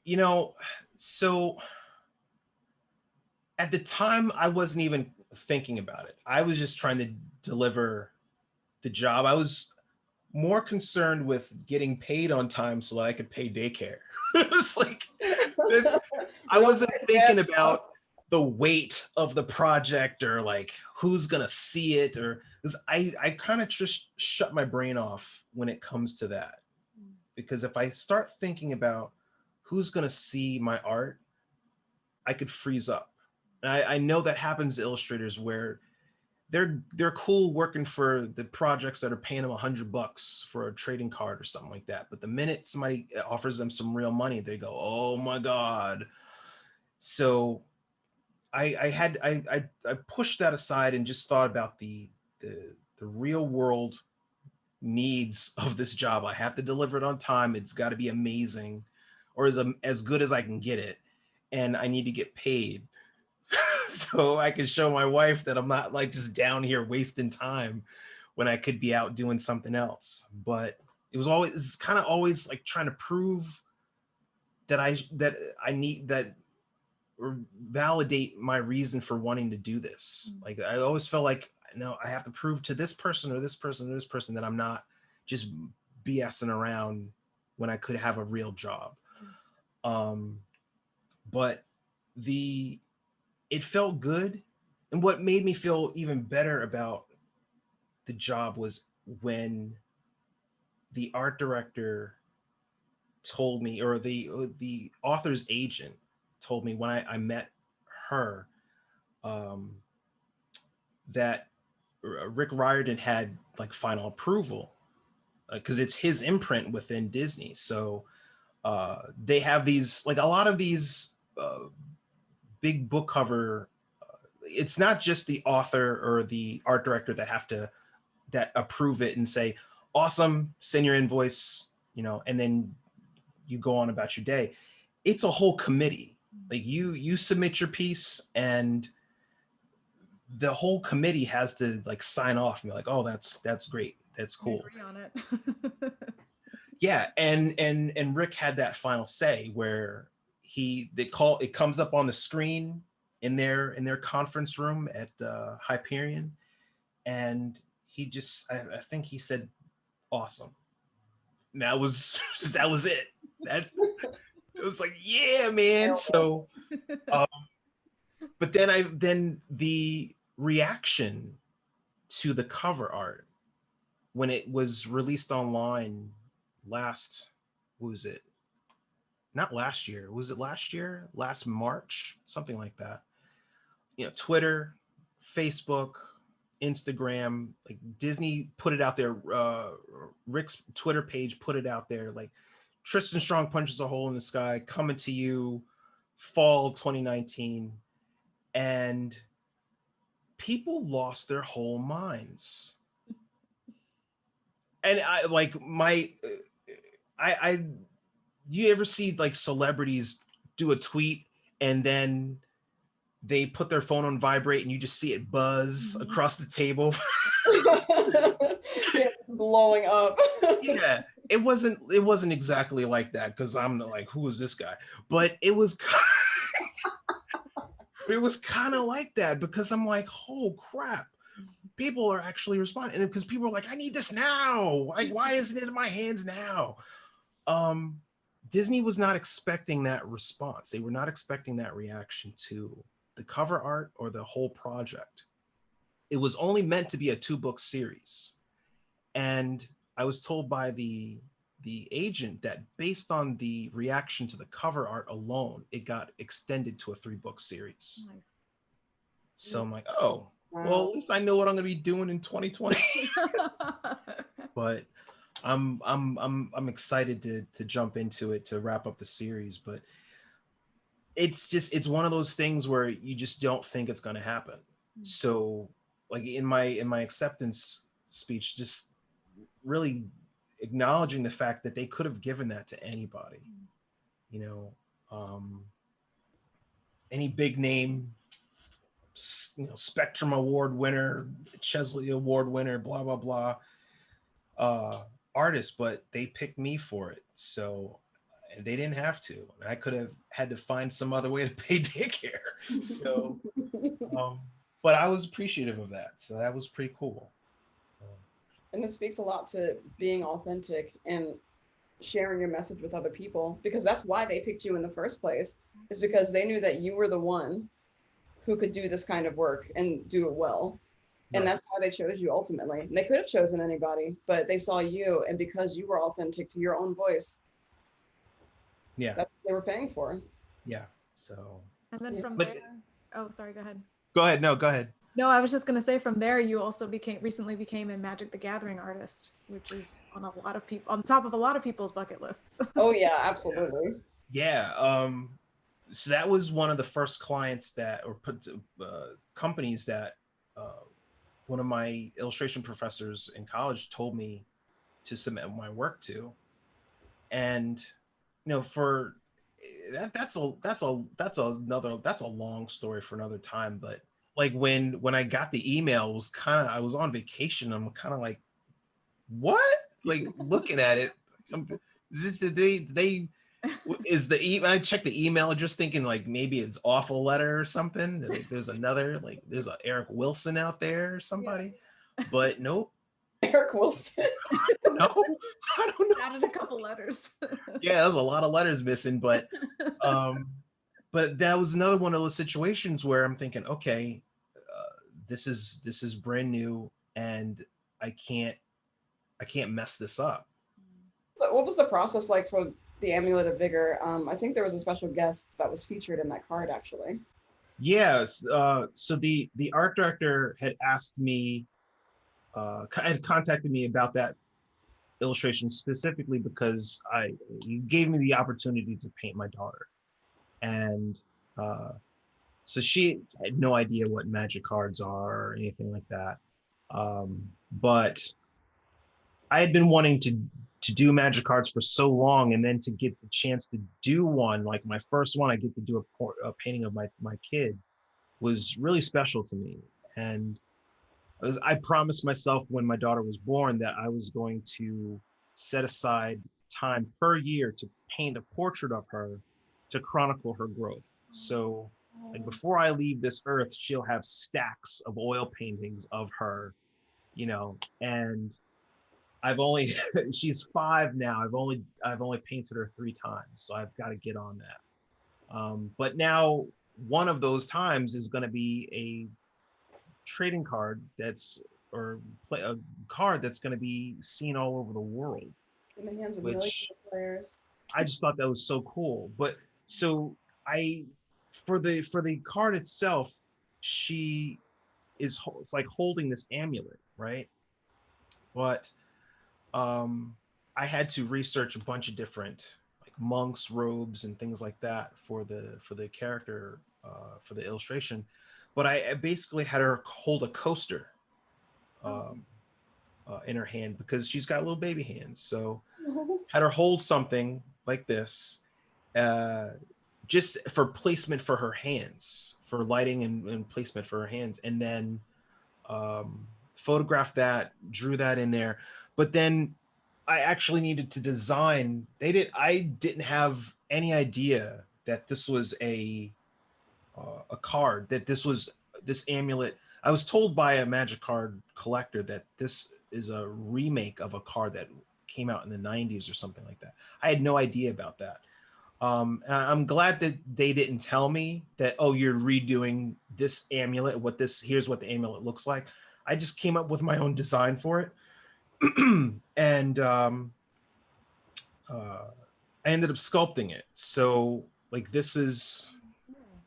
You know, so at the time I wasn't even thinking about it. I was just trying to deliver the job. I was more concerned with getting paid on time so that I could pay daycare. It's like, I wasn't thinking about the weight of the project or like who's gonna see it, or I kind of just shut my brain off when it comes to that. Because if I start thinking about who's gonna see my art, I could freeze up. And I know that happens to illustrators where they're cool working for the projects that are paying them $100 for a trading card or something like that. But the minute somebody offers them some real money, they go, oh my God. So I pushed that aside and just thought about the real world needs of this job. I have to deliver it on time. It's got to be amazing, or as good as I can get it. And I need to get paid. So I can show my wife that I'm not like just down here wasting time when I could be out doing something else. But it's kind of always like trying to prove that I need that, or validate my reason for wanting to do this. Like I always felt like, no, I have to prove to this person or this person or this person that I'm not just BSing around when I could have a real job. But it felt good. And what made me feel even better about the job was when the art director told me, or the author's agent told me when I met her, that Rick Riordan had like final approval, because it's his imprint within Disney. So they have these, like a lot of these big book cover, it's not just the author or the art director that approve it and say, awesome, send your invoice, and then you go on about your day. It's a whole committee. Like you submit your piece and the whole committee has to like sign off and be like, oh, that's great. That's cool.
Agree on it.
Yeah. And Rick had that final say where it comes up on the screen in their conference room at Hyperion, and he just I think he said awesome. And that was that was it. That it was like, yeah, man. So but then the reaction to the cover art when it was released online last, what was it? Not last year. Was it last year? Last March? Something like that. You know, Twitter, Facebook, Instagram, like Disney put it out there. Rick's Twitter page put it out there. Like Tristan Strong punches a hole in the sky, coming to you, fall 2019, and people lost their whole minds. And I like my, I you ever see like celebrities do a tweet and then they put their phone on vibrate and you just see it buzz across the table?
Yeah, it's blowing up.
Yeah, it wasn't exactly like that, because I'm like, who is this guy? But it was it was kind of like that, because I'm like, oh crap, people are actually responding, and because people are like, I need this now. Like, why isn't it in my hands now? Disney was not expecting that response. They were not expecting that reaction to the cover art or the whole project. It was only meant to be a 2-book series. And I was told by the agent that based on the reaction to the cover art alone, it got extended to a 3-book series. Nice. So I'm like, oh, wow. Well, at least I know what I'm going to be doing in 2020. But I'm excited to jump into it, to wrap up the series. But it's one of those things where you just don't think it's going to happen. So like in my acceptance speech, just really acknowledging the fact that they could have given that to anybody, you know, any big name, you know, Spectrum Award winner, Chesley Award winner, blah blah blah, artist, but they picked me for it. So they didn't have to. I could have had to find some other way to pay daycare. So, but I was appreciative of that. So that was pretty cool.
And this speaks a lot to being authentic and sharing your message with other people, because that's why they picked you in the first place, is because they knew that you were the one who could do this kind of work and do it well. And that's why they chose you ultimately. And they could have chosen anybody, but they saw you, and because you were authentic to your own voice, that's what they were paying for.
Yeah. So.
And then from there, oh, sorry, go ahead.
Go ahead. No, go ahead.
No, I was just going to say, from there, you also recently became a Magic the Gathering artist, which is on top of a lot of people's bucket lists.
Oh yeah, absolutely.
Yeah. So that was one of the first clients companies that one of my illustration professors in college told me to submit my work to. And, you know, for that's a long story for another time. But like when I got the email, I was on vacation. I'm kind of like, what? Like looking at it, I checked the email just thinking like maybe it's awful letter or something. Like there's there's a Eric Wilson out there or somebody, but nope.
Eric Wilson.
I don't know.
Added a couple letters.
Yeah, there's a lot of letters missing, but that was another one of those situations where I'm thinking, okay, this is brand new, and I can't mess this up.
What was the process like for the Amulet of Vigor? I think there was a special guest that was featured in that card, actually.
Yeah. So the art director had asked me, had contacted me about that illustration specifically because he gave me the opportunity to paint my daughter, and so she had no idea what magic cards are or anything like that. But I had been wanting to do magic cards for so long, and then to get the chance to do one, like my first one, I get to do a painting of my kid, was really special to me. And I promised myself when my daughter was born that I was going to set aside time per year to paint a portrait of her to chronicle her growth. So Like before I leave this earth, she'll have stacks of oil paintings of her, and I've only she's 5 now. I've only painted her 3 times, so I've got to get on that. But now one of those times is going to be a trading card a card that's going to be seen all over the world,
In the hands of millions
which
of players.
I just thought that was so cool. But so I, for the card itself, she is like holding this amulet, right? But I had to research a bunch of different like monks' robes and things like that for the character for the illustration. But I basically had her hold a coaster in her hand because she's got little baby hands. So had her hold something like this, just for placement for her hands, for lighting and placement for her hands, and then photographed that, drew that in there. But then I actually needed to design. I didn't have any idea that this was a card, that this amulet. I was told by a magic card collector that this is a remake of a card that came out in the 90s or something like that. I had no idea about that. And I'm glad that they didn't tell me that, oh, you're redoing this amulet. Here's what the amulet looks like. I just came up with my own design for it. And I ended up sculpting it. So like this is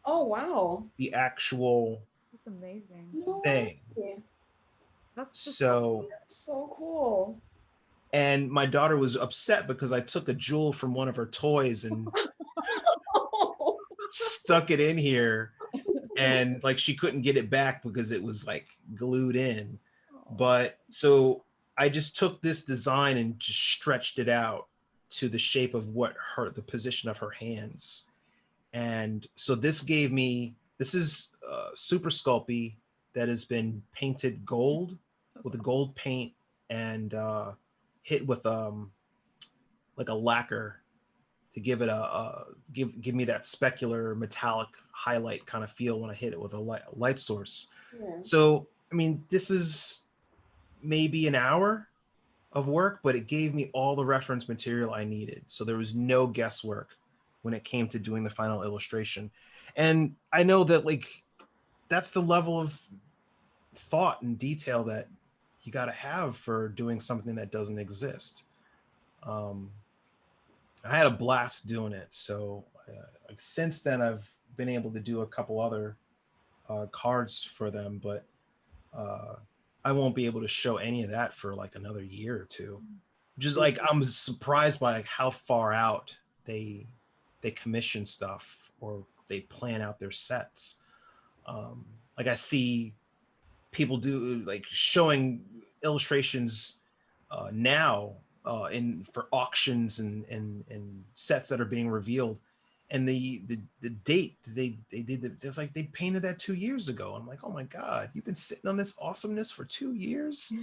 Oh wow.
the actual
That's amazing.
thing.
That's just
So
so cool.
And my daughter was upset because I took a jewel from one of her toys and stuck it in here, and like she couldn't get it back because it was like glued in. But so I just took this design and just stretched it out to the shape of the position of her hands. And so this is Super Sculpey that has been painted gold with a gold paint and hit with like a lacquer to give it give me that specular metallic highlight kind of feel when I hit it with a light source.
Yeah.
So I mean, this is maybe an hour of work, but it gave me all the reference material I needed. So there was no guesswork when it came to doing the final illustration. And I know that like that's the level of thought and detail that you got to have for doing something that doesn't exist. I had a blast doing it. So like since then, I've been able to do a couple other cards for them, but I won't be able to show any of that for like another year or two. Just like I'm surprised by like how far out they commission stuff or they plan out their sets. Like I see people do like showing illustrations now for auctions and sets that are being revealed, and the date they did it's like they painted that 2 years ago. I'm like, oh my god, you've been sitting on this awesomeness for 2 years.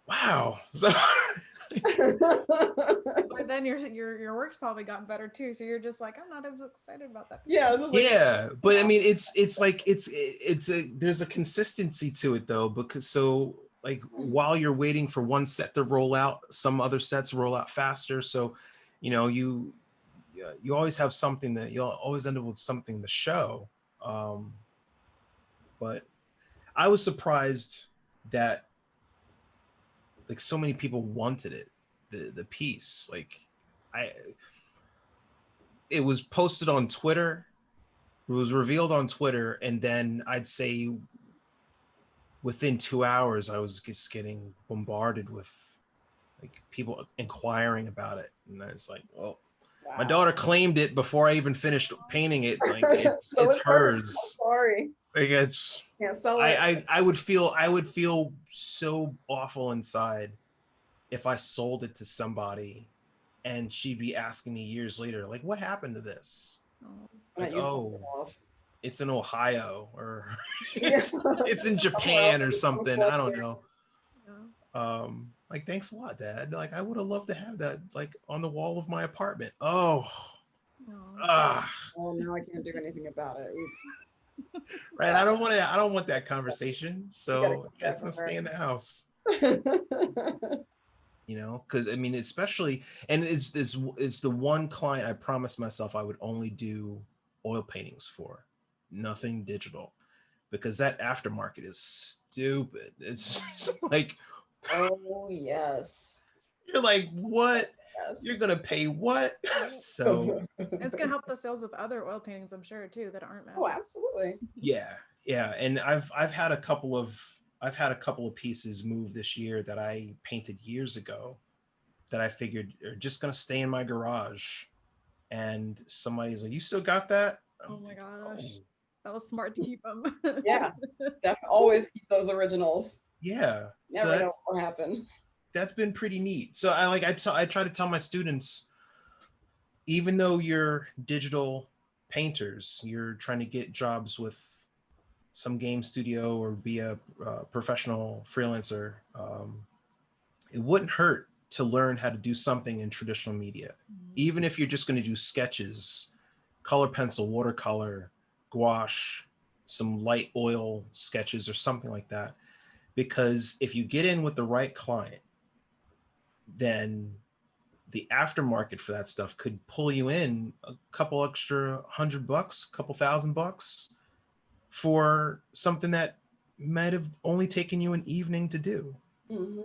Wow. So
but then your work's probably gotten better too, so you're just like, I'm not as excited about that.
Yeah, but I mean it's like it's there's a consistency to it though, because so like while you're waiting for one set to roll out, some other sets roll out faster. So you always have something that you'll always end up with something to show. But I was surprised that like so many people wanted it, the piece. Like it was posted on Twitter, it was revealed on Twitter, and then I'd say within 2 hours I was just getting bombarded with like people inquiring about it, and I was like, oh, wow. My daughter claimed it before I even finished painting it. Like it's hers.
Sorry.
Like it's
Can't sell it.
I would feel so awful inside if I sold it to somebody and she'd be asking me years later, like, what happened to this? Like, oh, it's in Ohio or it's in Japan or something. I don't know. Like, thanks a lot, Dad. Like, I would have loved to have that like on the wall of my apartment. Oh, Ah,
Oh, now I can't do anything about it. Oops.
right. I don't want that conversation.
You gotta
So
keep that
it's
from
gonna stay in the house.
her.
Because I mean, especially, and it's the one client I promised myself I would only do oil paintings for, nothing digital, because that aftermarket is stupid. It's just like,
Oh, yes.
you're like, what? You're
Yes.
gonna pay what? So
And it's gonna help the sales of other oil paintings, I'm sure, too, that aren't
Oh,
magic.
absolutely.
yeah, and I've had a couple of pieces move this year that I painted years ago that I figured are just gonna stay in my garage. And somebody's like, "You still got that?"
Oh my
Oh,
gosh. That was smart to keep them.
Yeah. Definitely always keep those originals.
yeah. So
Never know what will happen.
that's been pretty neat. So I try to tell my students, even though you're digital painters, you're trying to get jobs with some game studio or be a professional freelancer. It wouldn't hurt to learn how to do something in traditional media, even if you're just going to do sketches, color pencil, watercolor, gouache, some light oil sketches or something like that. Because if you get in with the right client, then the aftermarket for that stuff could pull you in a couple extra $100, couple $1,000 for something that might have only taken you an evening to do.
Mm-hmm.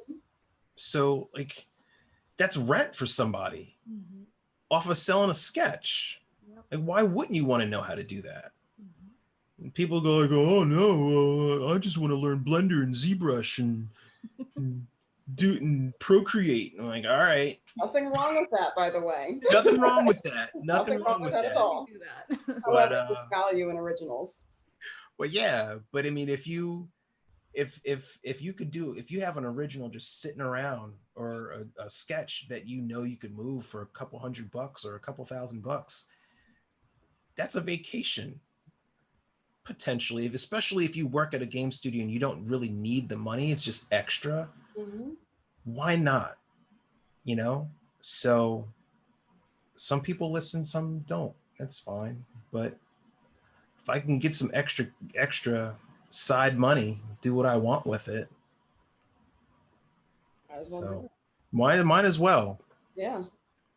So like, that's rent for somebody off of selling a sketch.
Yep.
Like, why wouldn't you want to know how to do that? And people go like, oh no, I just want to learn Blender and ZBrush and do it and Procreate. And I'm like, all right,
Nothing wrong with that, by the way.
nothing wrong with that. Nothing
Nothing
wrong with
that
that.
at all.
Do that.
But
However, there's value in originals.
well, yeah. But I mean, if you could do, if you have an original just sitting around or a sketch that you could move for a couple $100 or a couple $1,000, that's a vacation potentially, especially if you work at a game studio and you don't really need the money, it's just extra.
Mm-hmm.
Why not? So some people listen, some don't. That's fine. But if I can get some extra side money, do what I want with it.
Might as well do
So
it.
might as well.
Yeah.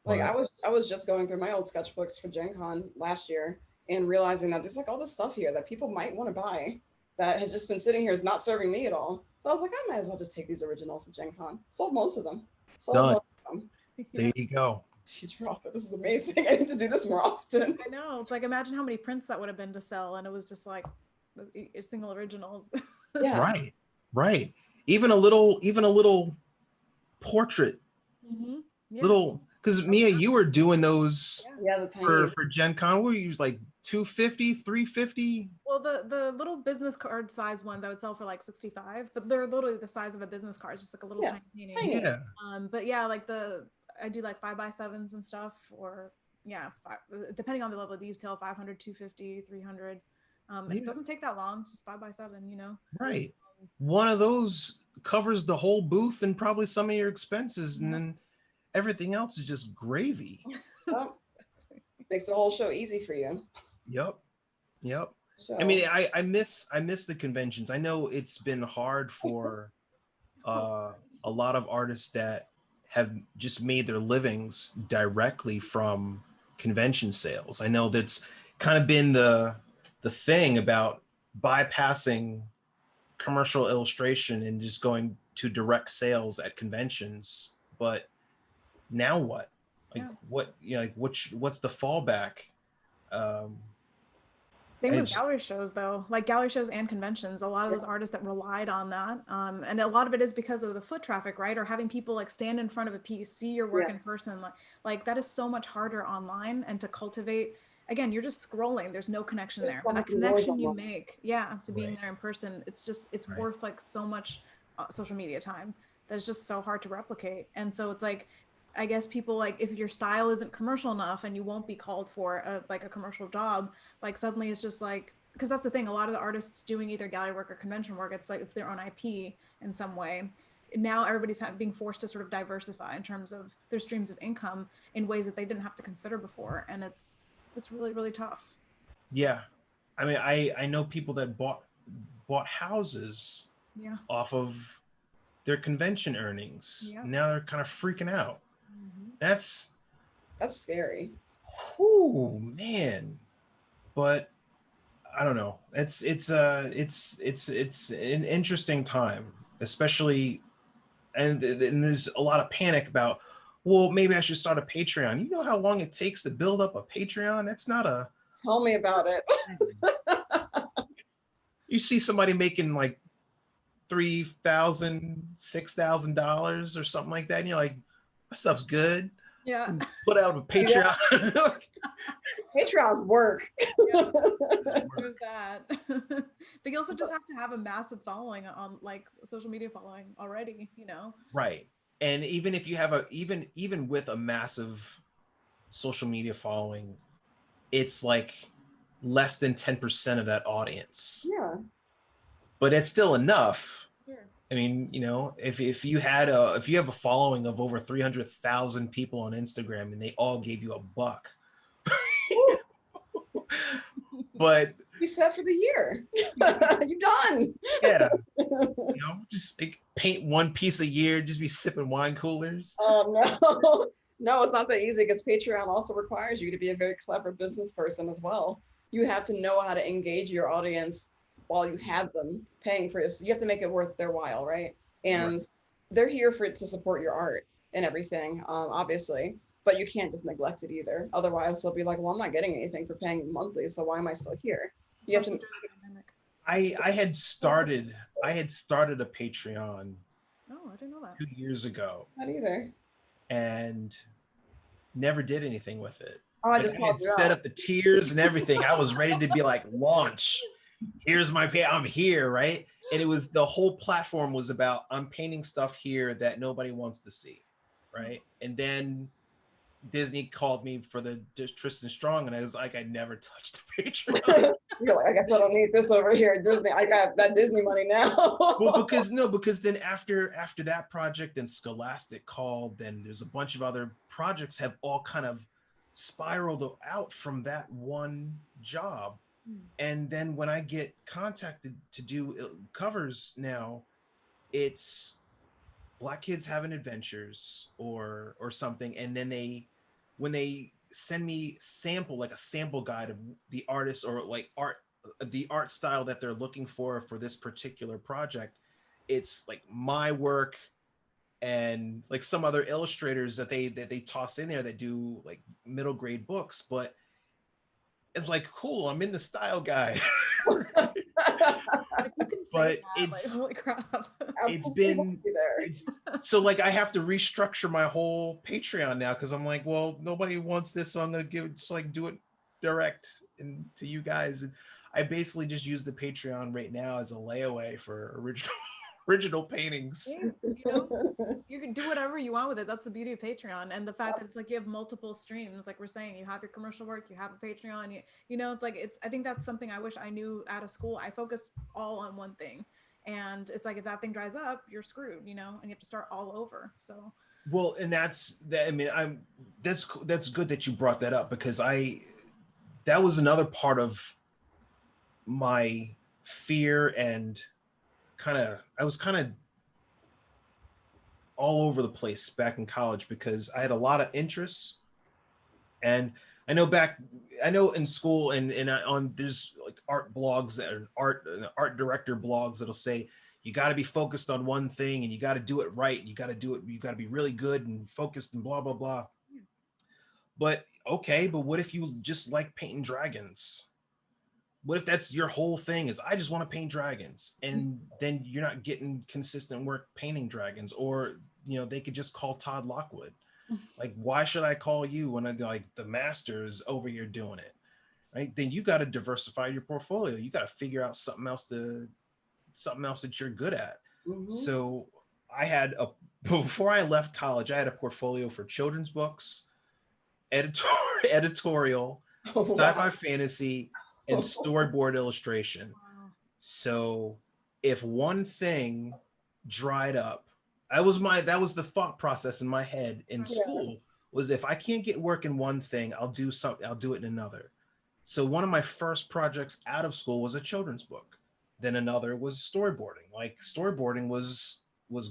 Like
But
I was just going through my old sketchbooks for Gen Con last year and realizing that there's like all this stuff here that people might want to buy that has just been sitting here, is not serving me at all. So I was like, I might as well just take these originals to Gen Con. Sold most of them. Sold
done.
most of them.
There you go.
Huge profit. This is amazing. I need to do this more often.
I know. It's like, imagine how many prints that would have been to sell, and it was just like single originals.
Yeah.
Right. Even a little portrait,
Yeah.
little, because Mia, you were doing those
Yeah, the tiny.
for Gen Con. Were you like 250, 350?
Well, the little business card size ones I would sell for like 65, but they're literally the size of a business card, just like a little tiny painting.
Tiny.
Yeah.
But yeah, like I do like 5x7s and stuff, or depending on the level of detail, 500, 250, 300. It doesn't take that long. It's just 5x7,
Right. One of those covers the whole booth and probably some of your expenses, and then everything else is just gravy.
Well, makes the whole show easy for you.
Yep.
So,
I mean, I miss the conventions. I know it's been hard for a lot of artists that have just made their livings directly from convention sales. I know that's kind of been the thing about bypassing commercial illustration and just going to direct sales at conventions. But now what? What's the fallback?
Same with gallery shows, though. Like gallery shows and conventions, a lot of those artists that relied on that, and a lot of it is because of the foot traffic, right? Or having people like stand in front of a piece, see your work in person. Like that is so much harder online, and to cultivate. Again, you're just scrolling. There's no connection there. But that connection you make, to being there in person, it's worth like so much social media time. That's just so hard to replicate. And so it's like, I guess people, like, if your style isn't commercial enough and you won't be called for a commercial job, like suddenly it's just like, because that's the thing, a lot of the artists doing either gallery work or convention work, it's like it's their own IP in some way. Now everybody's being forced to sort of diversify in terms of their streams of income in ways that they didn't have to consider before. And it's It's really, really tough.
Yeah. I mean, I know people that bought houses
Yeah.
off of their convention earnings.
Yeah.
Now they're kind of freaking out. That's
scary.
whoo man. But I don't know. It's an interesting time, especially and there's a lot of panic about, well, maybe I should start a Patreon. You know how long it takes to build up a Patreon? That's not a
Tell me about it.
you see somebody making like $3,000, $6,000 or something like that, and you're like, that stuff's good.
Yeah.
Put out a Patreon.
Patreon's work.
Yeah. There's that. But you also just have to have a massive following on like social media following already, you know.
Right. And even if you have a even with a massive social media following, it's like less than 10% of that audience.
Yeah.
But it's still enough.
Sure.
I mean, you know, if you have a following of over 300,000 people on Instagram and they all gave you $1, but
you set for the year. You're done.
Yeah. You know, just like paint one piece a year, just be sipping wine coolers.
No. No, it's not that easy because Patreon also requires you to be a very clever business person as well. You have to know how to engage your audience while you have them paying for this. You have to make it worth their while, right? And
Right.
They're here for it to support your art and everything, obviously. But you can't just neglect it either. Otherwise, they'll be like, well, I'm not getting anything for paying monthly, so why am I still here? You have to.
I had started a Patreon
Oh, I didn't know that.
2 years ago
Not either.
and never did anything with it.
Oh, I
Like,
just
I had
called you
set
out.
up the tiers and everything. I was ready to be like, launch. Here's my pay. I'm here, right? And it was the whole platform was about I'm painting stuff here that nobody wants to see, right? And then Disney called me for the Tristan Strong, and I was like, I never touched the Patreon.
You're like, I guess I don't need this over here at Disney. I got that Disney money now.
Well, because then after that project, then Scholastic called, then there's a bunch of other projects have all kind of spiraled out from that one job. And then when I get contacted to do covers now, it's Black Kids Having Adventures or something, and then when they send me a sample guide of the artist or like the art style that they're looking for this particular project, it's like my work and like some other illustrators that they toss in there that do like middle grade books, but it's like, cool, I'm in the style guide. But it's
like, holy crap.
it's so like I have to restructure my whole Patreon now because I'm like, well, nobody wants this, so I'm gonna do it direct to you guys. And I basically just use the Patreon right now as a layaway for original paintings.
Yeah, you know, you can do whatever you want with it. That's the beauty of Patreon, and the fact that it's like you have multiple streams. Like we're saying, you have your commercial work, you have a Patreon. You know, it's like I think that's something I wish I knew out of school. I focus all on one thing, and it's like if that thing dries up, you're screwed. You know, and you have to start all over. So.
Well, and that's that. I mean, that's good that you brought that up because that was another part of my fear and I was kind of all over the place back in college because I had a lot of interests, and I know in school and on there's like art blogs and art director blogs that'll say you got to be focused on one thing and you got to do it right. You got to be really good and focused and blah blah blah. But okay, but what if you just like painting dragons? What if that's your whole thing is I just want to paint dragons, and then you're not getting consistent work painting dragons? Or, you know, they could just call Todd Lockwood. Like, why should I call you when like the master is over here doing it? Right? Then you got to diversify your portfolio. You got to figure out something else that you're good at.
Mm-hmm.
So before I left college, I had a portfolio for children's books, editorial, sci-fi fantasy, and storyboard illustration. Wow. So if one thing dried up, that was the thought process in my head in school. was if I can't get work in one thing, I'll do it in another. So one of my first projects out of school was a children's book. Then another was storyboarding. Like storyboarding was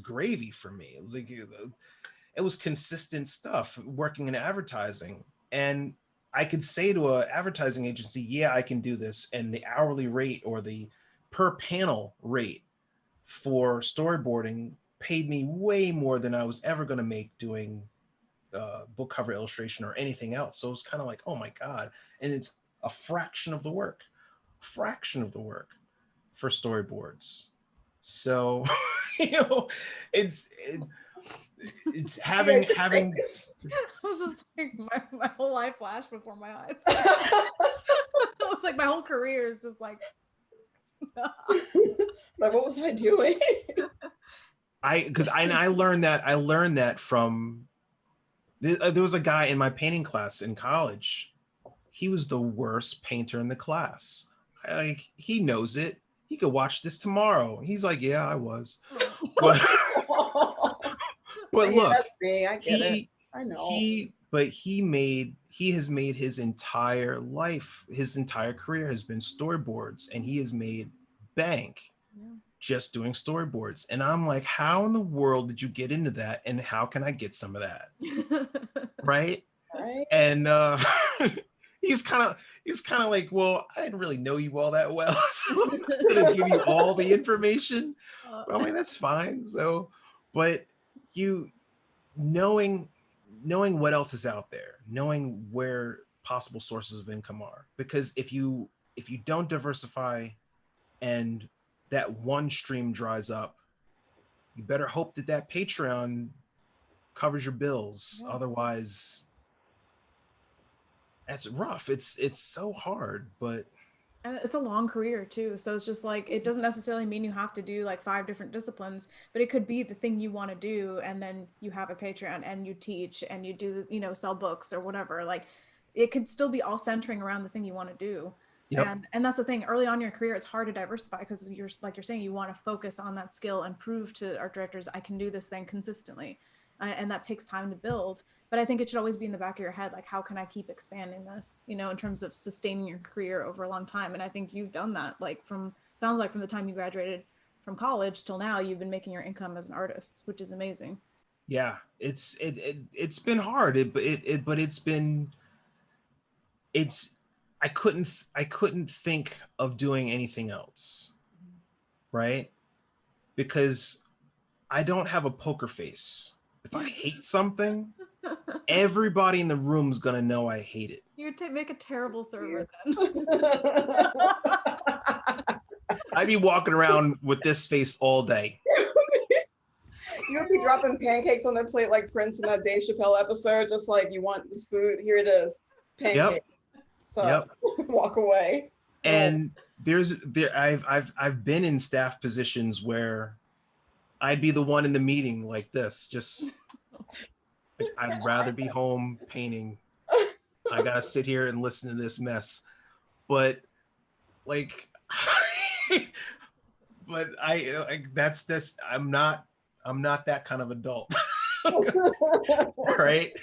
gravy for me. It was like it was consistent stuff working in advertising. And I could say to an advertising agency, yeah, I can do this. And the hourly rate or the per panel rate for storyboarding paid me way more than I was ever going to make doing book cover illustration or anything else. So it was kind of like, oh my God. And it's a fraction of the work for storyboards. So, it's having
I was just like, my whole life flashed before my eyes. It was like my whole career is just like
like, what was I doing?
I learned that from there was a guy in my painting class in college. He was the worst painter in the class. He knows it. He could watch this tomorrow. He's like, yeah, I was. But look,
that's me. I get it. I know.
He has made his entire life, his entire career has been storyboards, and he has made bank just doing storyboards. And I'm like, how in the world did you get into that? And how can I get some of that? Right? And he's kind of like, well, I didn't really know you all that well, so I'm not gonna give you all the information. I mean, that's fine. So, but knowing what else is out there, knowing where possible sources of income are, because if you don't diversify and that one stream dries up, you better hope that Patreon covers your bills. Otherwise, that's rough. It's so hard, but
and it's a long career too. So it's just like, it doesn't necessarily mean you have to do like 5 different disciplines, but it could be the thing you want to do. And then you have a Patreon and you teach and you do, sell books or whatever. Like it could still be all centering around the thing you want to do. Yep. And that's the thing, early on in your career, it's hard to diversify because you're saying, you want to focus on that skill and prove to art directors, I can do this thing consistently. And that takes time to build. But I think it should always be in the back of your head, like, how can I keep expanding this, in terms of sustaining your career over a long time. And I think you've done that, like sounds like from the time you graduated from college till now, you've been making your income as an artist, which is amazing.
Yeah, it's been hard, but I couldn't think of doing anything else, right? Because I don't have a poker face. If I hate something, everybody in the room is gonna know I hate it.
You make a terrible server then.
I'd be walking around with this face all day.
You would be dropping pancakes on their plate like Prince in that Dave Chappelle episode, just like, you want this food, here it is, pancake. Yep. So walk away.
And I've been in staff positions where I'd be the one in the meeting like this, just I'd rather be home painting. I gotta sit here and listen to this mess. But like but that's I'm not that kind of adult. Right?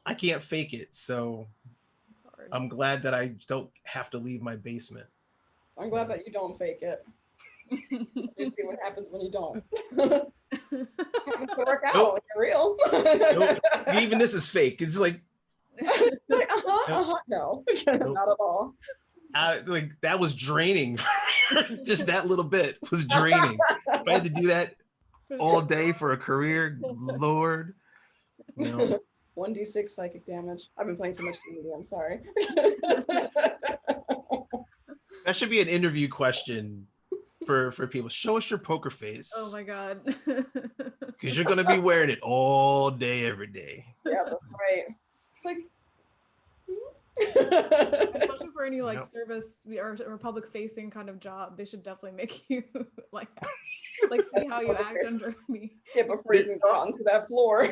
I can't fake it. So I'm glad that I don't have to leave my basement.
I'm glad that you don't fake it. Just see what happens when you don't. Happens to work out when you're real.
Even this is fake. It's like,
no, not at all.
Like that was draining. Just that little bit was draining. If I had to do that all day for a career, Lord.
1d6 psychic damage. I've been playing so much D&D, I'm sorry.
That should be an interview question for people. Show us your poker face.
Oh my God.
Because you're gonna be wearing it all day, every day.
Yeah, that's right. It's like
especially for any like service or public facing kind of job, they should definitely make you like see how you act under me.
Yeah, before you can go out onto that floor.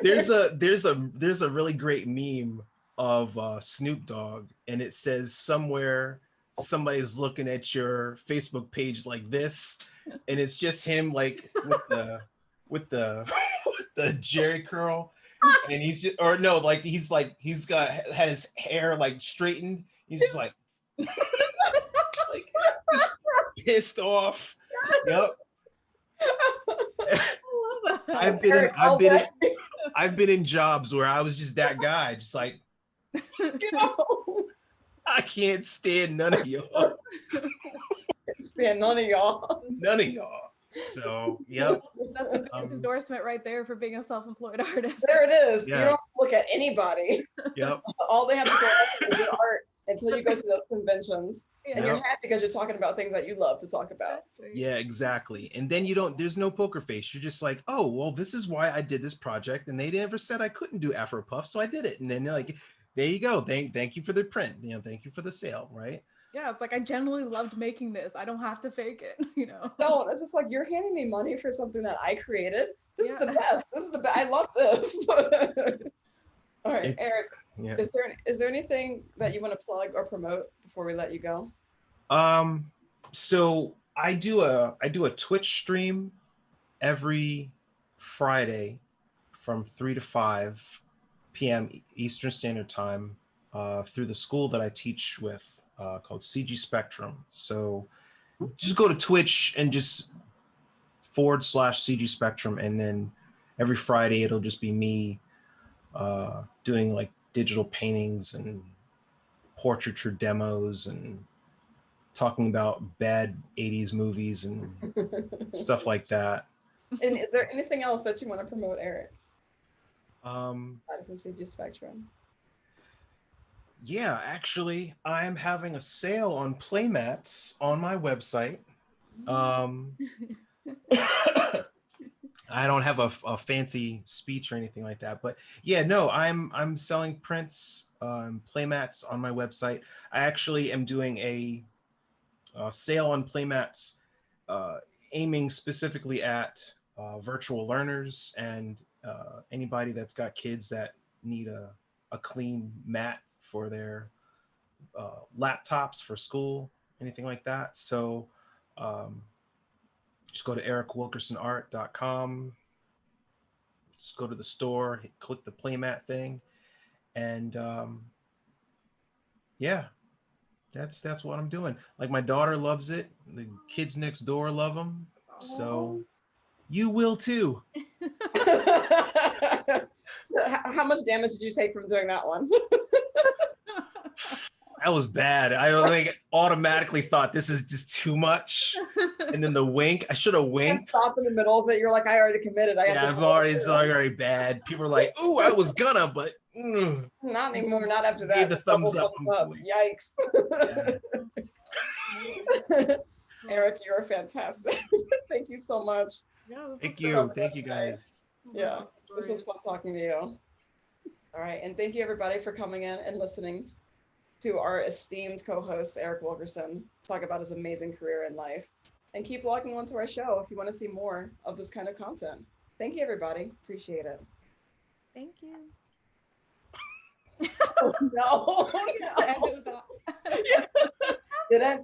There's a really great meme of Snoop Dogg, and it says somewhere somebody's looking at your Facebook page like this, and it's just him like with the Jerry curl, And he's just, or no, like he's had his hair like straightened. He's just like just pissed off. Yep. I've been in jobs where I was just that guy, just like I can't stand none of y'all.
Can't stand none of y'all.
None of y'all. So, yep.
That's a biggest endorsement right there for being a self-employed artist.
There it is.
Yeah.
You don't look at anybody.
Yep.
All they have to go is your art until you go to those conventions.
Yeah.
And you're happy because you're talking about things that you love to talk about.
Yeah, exactly. And then there's no poker face. You're just like, oh, well, this is why I did this project. And they never said I couldn't do Afro Puff, so I did it. And then they're like, there you go. Thank you for the print. Thank you for the sale, right?
Yeah, it's like I genuinely loved making this. I don't have to fake it,
No, it's just like you're handing me money for something that I created. This is the best. This is the best. I love this. All right, Eric.
Yeah.
Is there anything that you want to plug or promote before we let you go?
So I do a Twitch stream every Friday from 3 to 5 p.m. Eastern Standard Time through the school that I teach with called CG Spectrum. So just go to Twitch and just /CG Spectrum, and then every Friday it'll just be me doing like digital paintings and portraiture demos and talking about bad 80s movies and stuff like that.
And is there anything else that you want to promote, Eric?
From
CG Spectrum.
Yeah, actually, I'm having a sale on playmats on my website. I don't have a fancy speech or anything like that, but yeah, no, I'm selling prints, playmats on my website. I actually am doing a sale on playmats, aiming specifically at virtual learners and anybody that's got kids that need a clean mat for their laptops for school, anything like that. So just go to ericwilkersonart.com, just go to the store, click the playmat thing, and yeah, that's what I'm doing. Like my daughter loves it, the kids next door love them, so you will too.
How much damage did you take from doing that one?
That was bad. I like automatically thought this is just too much. And then the wink, I should have winked.
Stop in the middle of it. You're like, I already committed.
It's already bad. People are like, oh, I was gonna, but
not anymore. Not after that.
Gave the thumbs up.
Yikes. Eric, you're fantastic. Thank you so much.
Yeah,
thank you guys.
Yeah, this was fun talking to you. All right, and thank you everybody for coming in and listening to our esteemed co-host Eric Wilkerson talk about his amazing career in life. And keep logging onto our show if you want to see more of this kind of content. Thank you everybody. Appreciate it.
Thank you.
Oh, no. Did I?